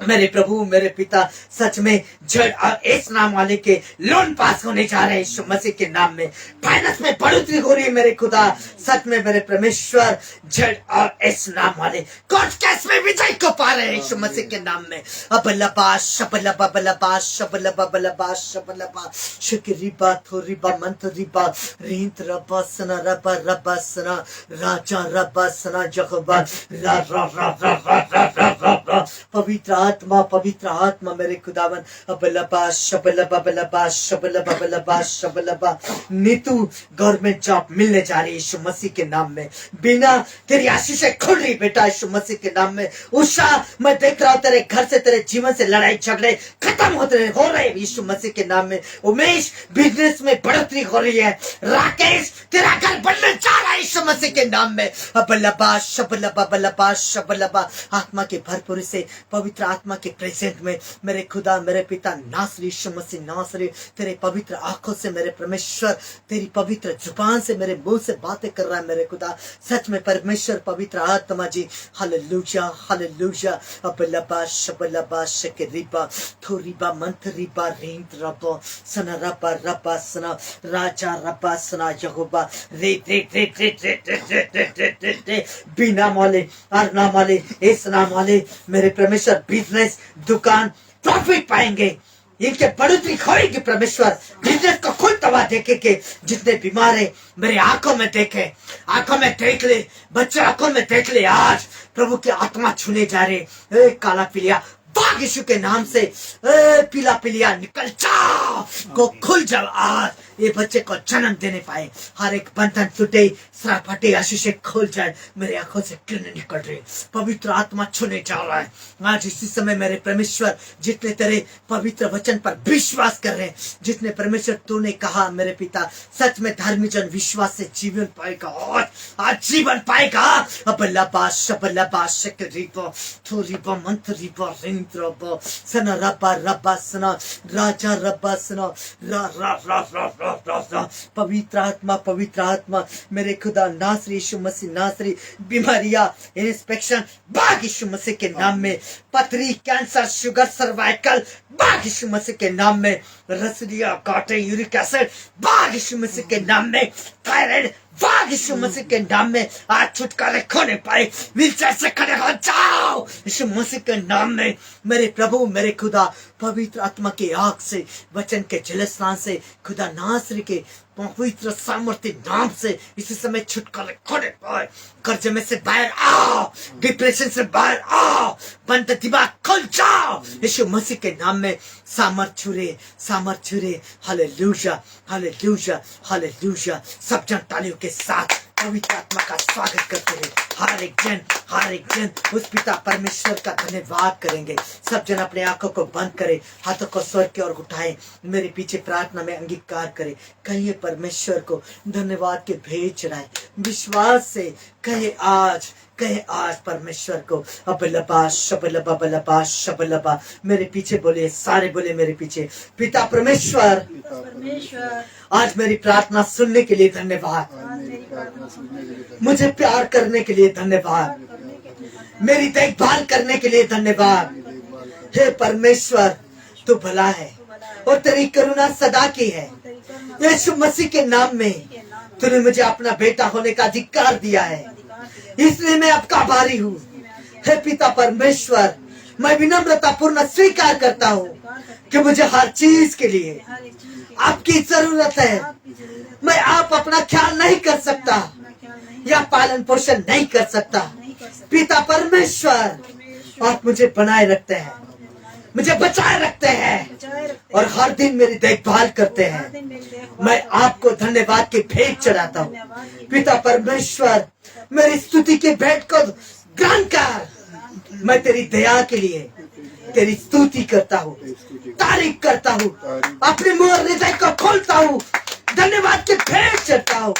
मेरे प्रभु मेरे पिता, सच में जड़ और इस नाम वाले के लोन पास होने जा रहे हैं यीशु मसीह के नाम में। फाइनेंस में बढ़ोतरी हो रही है मेरे खुदा। सच में मेरे परमेश्वर जड़ और इस नाम वाले कोर्ट केस में विजय को पा रहे हैं यीशु मसीह के नाम में। अबलबा शबलबा बलबा शबलबा बलबा शबलबा शकरिबा थोरिबा मंथरिबा रींत रबा सना रबा रबा सना राजा रबा सना जगबा रा रा रा रा रा रा रा रा। पवित्र आत्मा, पवित्र आत्मा मेरे खुदावन अबलबा शबलबा बलबा शबलबा बलबा शबलबा नीतू गवर्नमेंट जॉब मिलने जा रही है यीशु मसीह के नाम में। बिना तेरी आशीषें खुल रही बेटा यीशु मसीह के नाम में। उषा मैं देख रहा हूँ तेरे घर से, तेरे जीवन से लड़ाई झगड़े खत्म हो रहे हैं यीशु मसीह के नाम में। उमेश बिजनेस में बढ़ोतरी हो रही है। राकेश तेरा घर बनने जा रहा है यीशु मसीह के नाम में। अबलबा शबलबा बलबा शबलबा आत्मा के भरपूरी से, पवित्र आत्मा के प्रेजेंट में मेरे खुदा मेरे पिता नासरी यीशु मसीह नासरी तेरे पवित्र आंखों से मेरे परमेश्वर, तेरी पवित्र जुबान से मेरे मुंह से बातें कर रहा है मेरे खुदा। सच में परमेश्वर पवित्र आत्मा जी हालेलुया हालेलुया। अबलबा शबलबा शकरीबा थोरीबा मंथरीबा रेंत रबो सना रबा रबा सना राजा रबा सना यहोवा रे रे रे रे रे रे रे रे रे रे बिना माले अरना माले इस नाम वाले मेरे परमेश्वर बिजनेस दुकान प्रॉफिट पाएंगे, इनके बढ़ोतरी होगी परमेश्वर। बिजनेस को खुद तवा देखे के जितने बीमार है मेरे आंखों में देखे, आंखों में देख ले, बच्चे आंखों में देख ले। आज प्रभु की आत्मा छूने जा रहे। काला पीलिया भाग यीशु के नाम से, पीला पीलिया निकल जाओ, को खुल जाओ। आज ये बच्चे को जन्म देने पाए, हर एक बंधन टूटे, श्राप हटे, आशीष खुल जाए। मेरे आंखों से किरणें निकल रही, पवित्र आत्मा छूने जा रहा है आज इसी समय मेरे परमेश्वर। जितने तेरे पवित्र वचन पर विश्वास कर रहे हैं, जितने परमेश्वर तूने कहा मेरे पिता सच में धर्मी जन विश्वास से जीवन पाएगा और आज जीवन पाएगा। अबलबा शबलबा शकरीबा थोरीबा मंथरीबा रेंद्रबा सना रबा रबा सना राजा रबा सना रा रा रा रा रा रा रा। पवित्र आत्मा मेरे खुदा नासरी यीशु मसीह नासरी बीमारियां इंस्पेक्शन भाग यीशु मसीह के नाम में। पथरी कैंसर शुगर सर्वाइकल भाग यीशु मसीह के नाम में। रसलिया काटे यूरिक एसिड भाग यीशु मसीह के नाम में। थायराइड भाग यीशु मसीह के नाम में। आज छुटकारे खोने पाए, व्हीलचेयर से खड़े हो जाओ यीशु मसीह के नाम में। मेरे प्रभु मेरे खुदा पवित्र आत्मा की आग से, वचन के जलस्नान से, खुदा नासरी के पवित्र सामर्थ्य नाम से इसी समय छुटकारे खोने पाए। कर्ज में से बाहर आओ, डिप्रेशन से बाहर आओ, बंद दिमाग खुल जाओ यीशु मसीह के नाम में। सामर्थ छुरे हालेलुया हालेलुया हालेलुया। सब जन तालियों के साथ पवित्र आत्मा का स्वागत करते हैं। हर एक जन उस पिता परमेश्वर का धन्यवाद करेंगे। सब जन अपने आंखों को बंद करें, हाथों को स्वर्ग की ओर उठाएं, मेरे पीछे प्रार्थना में अंगीकार करें। कहिए परमेश्वर को धन्यवाद के भेंट चढ़ाएं, विश्वास से कहे आज परमेश्वर को। अबलबा शबलबा बलबा शबलबा मेरे पीछे बोले, सारे बोले मेरे पीछे। पिता परमेश्वर आज मेरी प्रार्थना सुनने के लिए धन्यवाद, मुझे प्यार करने के लिए धन्यवाद, मेरी देखभाल करने के लिए धन्यवाद। हे परमेश्वर तू भला है और तेरी करुणा सदा की है। यीशु मसीह के नाम में तूने मुझे अपना बेटा होने का अधिकार दिया है, इसलिए मैं आपका आभारी हूँ। हे पिता परमेश्वर मैं विनम्रता पूर्ण स्वीकार करता हूँ कि मुझे हर चीज के लिए आपकी जरूरत है। मैं आप अपना ख्याल नहीं कर सकता या पालन पोषण नहीं कर सकता। पिता परमेश्वर आप मुझे बनाए रखते हैं, मुझे बचाए रखते हैं और हर दिन मेरी देखभाल करते हैं। मैं आपको धन्यवाद की भेंट चढ़ाता हूँ। पिता परमेश्वर मेरी स्तुति के भेंट को ग्रहण कर। मैं तेरी दया के लिए तेरी स्तुति करता हूँ, तारीफ करता हूँ, अपने मुंह और हृदय को खोलता हूँ, धन्यवाद के भेंट चढ़ता हूँ।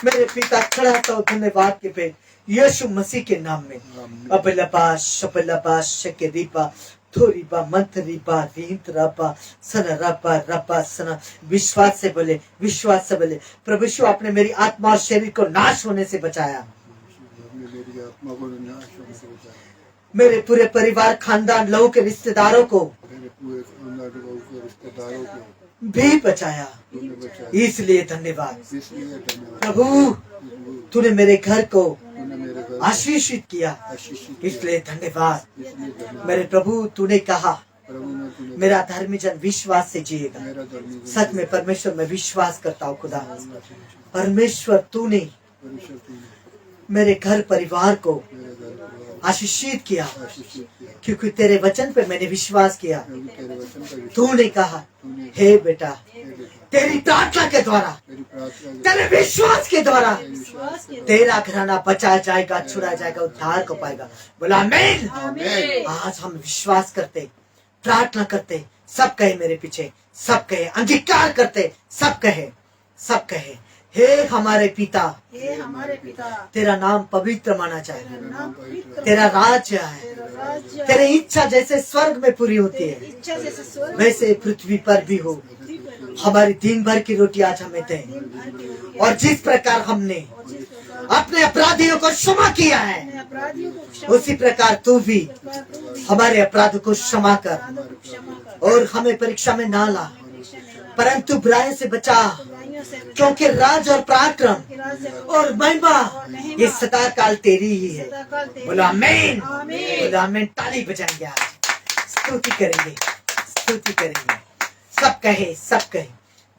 मेरे पिता चढ़ाता हूँ धन्यवाद के भेंट यीशु मसीह के नाम में। अबलबा शबलबा शकरीबा थोरीबा मंथरीबा रींतराबा सना रबा रबा सना। विश्वास से बोले, विश्वास से बोले, प्रभु यीशु आपने मेरी आत्मा और शरीर को नाश होने से बचाया। मेरे पूरे परिवार खानदान लोगों के रिश्तेदारों को भी बचाया, इसलिए धन्यवाद। प्रभु तूने मेरे घर को आशीषित किया, इसलिए धन्यवाद। मेरे प्रभु तूने कहा मेरा धर्मी जन विश्वास से जिएगा। सच में परमेश्वर मैं विश्वास करता हूँ। खुदा परमेश्वर तूने मेरे घर परिवार को आशीषित किया, आशीषित किया, क्योंकि तेरे वचन पे मैंने विश्वास किया। क्योंकि तेरे वचन का विश्वास तूने कहा, तूने हे बेटा, हे बेटा, तेरी प्रार्थना के द्वारा, तेरी प्रार्थना के तेरे विश्वास के द्वारा तेरे विश्वास के तेरा घराना बचा जाएगा, छुड़ा जाएगा, उद्धार को पाएगा। बोला आमीन। आमीन। आज हम विश्वास करते, प्रार्थना करते, सब कहे मेरे पीछे, सब कहे अंगीकार करते, सब कहे हे हमारे पिता, हे हमारे पिता, तेरा नाम पवित्र माना जाए, तेरा नाम पवित्र, तेरा राज्य है, तेरा राज्य, तेरी इच्छा जैसे स्वर्ग में पूरी होती तेरी है इच्छा जैसे स्वर्ग वैसे पृथ्वी पर भी हो। पृथ्वी पर हो। हमारी दिन भर की रोटी आज हमें दे, दिन भर की रोटी और जिस प्रकार हमने और जिस प्रकार अपने अपराधियों को क्षमा किया है, अपने अपराधियों को क्षमा उसी प्रकार तू भी कर, तू भी हमारे अपराध को क्षमा कर, अपराधों को क्षमा कर, और हमें परीक्षा में ना ला, परीक्षा में ला, परंतु बुराई से बचा, बुराइयों से बचा, क्योंकि राज और पराक्रम कि राज्य और महिमा ये सदा काल तेरी ही है। सदाकाल तेरी। बोलो आमीन। आमीन। बोलो आमीन। ताली बजाएंगे, आज स्तुति करेंगे, स्तुति करेंगे। सब कहे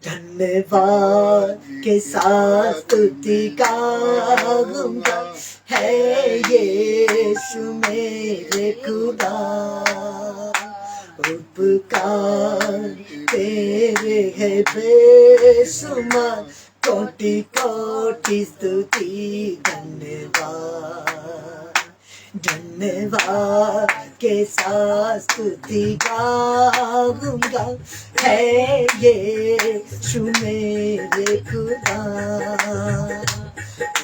धन्यवाद के साथ स्तुति गाऊंगा, है यीशु मेरे खुदा, उपकार तेरे है बेशुमार, कोटि कोटि स्तुति धन्यवाद के साथ स्तुति गाऊंगा, है यीशु मेरे खुदा,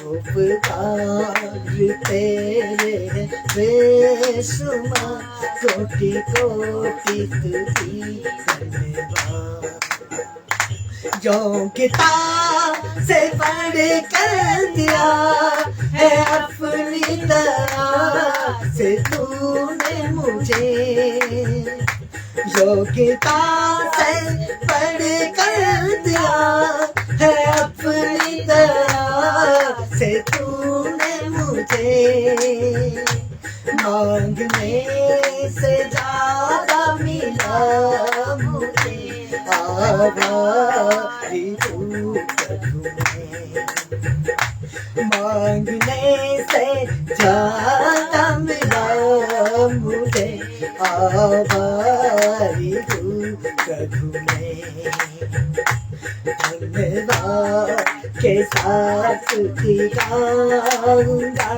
उपकार तेरे है बेशुमार, कोटि कोटि स्तुति धन्यवाद। योग्यता से बढ़ कर दिया है अपनी तरह से तूने मुझे, योग्यता से बढ़ कर दिया है अपनी तरह से तूने मुझे, मांगने से ज्यादा मिला मुझे, आभारी हूँ प्रभु मैं, मांगने से ज्यादा मिला मुझे, आभारी हूँ प्रभु मैं। धन्यवाद के साथ स्तुति गाऊंगा,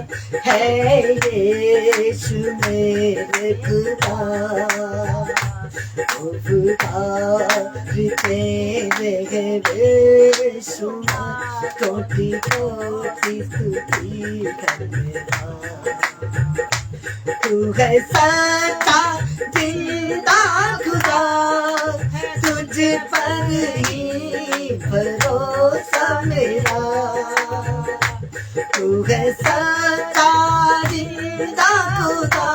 है यीशु मेरे खुदा, उपकार तेरे है बेशुमार, कोटि कोटि स्तुति धन्यवाद। तू है सच्चा जिंदा खुदा, तुझ पर ही भरोसा मेरा, तू है सच्चा जिंदा खुदा,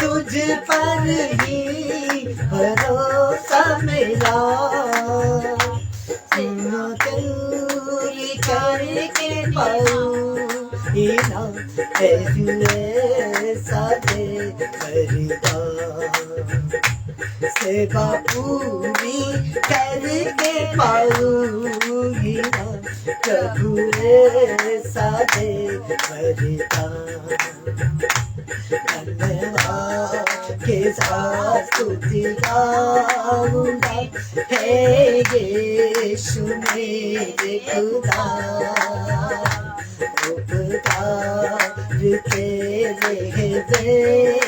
तुझ पर ही भरोसा मेरा, सुनो चोरी करके पाऊं इना सादे करता, सेवा पूरी करके पाऊंगी ना प्रभु सादे करता। धन्यवाद के साथ स्तुति गाऊंगा, है यीशु मेरे खुदा, उपकार तेरे है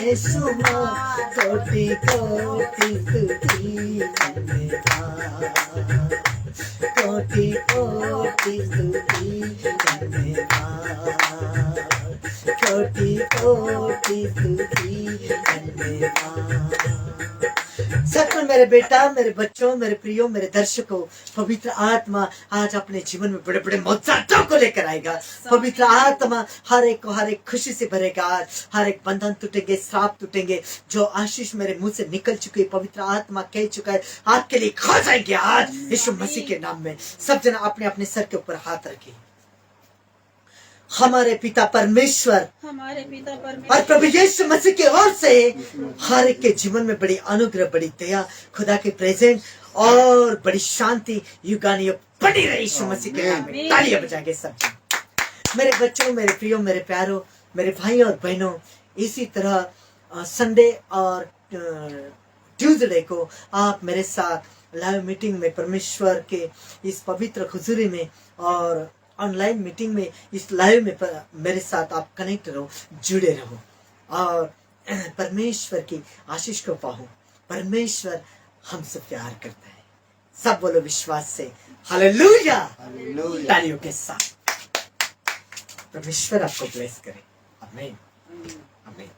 बेशुमार, कोटि कोटि स्तुति धन्यवाद, कोटि कोटि स्तुति धन्यवाद, कोटि कोटि स्तुति धन्यवाद। सच में मेरे बेटा, मेरे बच्चों, मेरे प्रियो, मेरे दर्शकों, पवित्र आत्मा आज अपने जीवन में बड़े बड़े मौजातों को लेकर आएगा। पवित्र आत्मा हर एक को हर एक खुशी से भरेगा। हर एक बंधन टूटेंगे, श्राप टूटेंगे। जो आशीष मेरे मुंह से निकल चुकी है, पवित्र आत्मा कह चुका है, आपके लिए खा जाएंगे आज यीशु मसीह के नाम में। सब जना अपने अपने सर के ऊपर हाथ रखें। हमारे पिता परमेश्वर हमारे पिता और परमेश्वर प्रभु यीशु मसीह की ओर से हर एक के जीवन में बड़ी अनुग्रह, बड़ी दया, खुदा के प्रेजेंट और बड़ी शांति युगानुयुग बनी रही यीशु मसीह के नाम में। तालियां बजाएंगे सब। मेरे बच्चों, मेरे प्रियो, मेरे प्यारों, मेरे भाई और बहनों, इसी तरह संडे और ट्यूसडे को आप मेरे साथ लाइव मीटिंग में परमेश्वर के इस पवित्र हुजूरी में और ऑनलाइन मीटिंग में इस लाइव में मेरे साथ आप कनेक्ट रहो, जुड़े रहो और परमेश्वर की आशीष को पाओ। परमेश्वर हमसे प्यार करता है। सब बोलो विश्वास से हालेलुया, हालेलुया। तालियों के साथ। परमेश्वर आपको ब्लेस करे। आमीन, आमीन।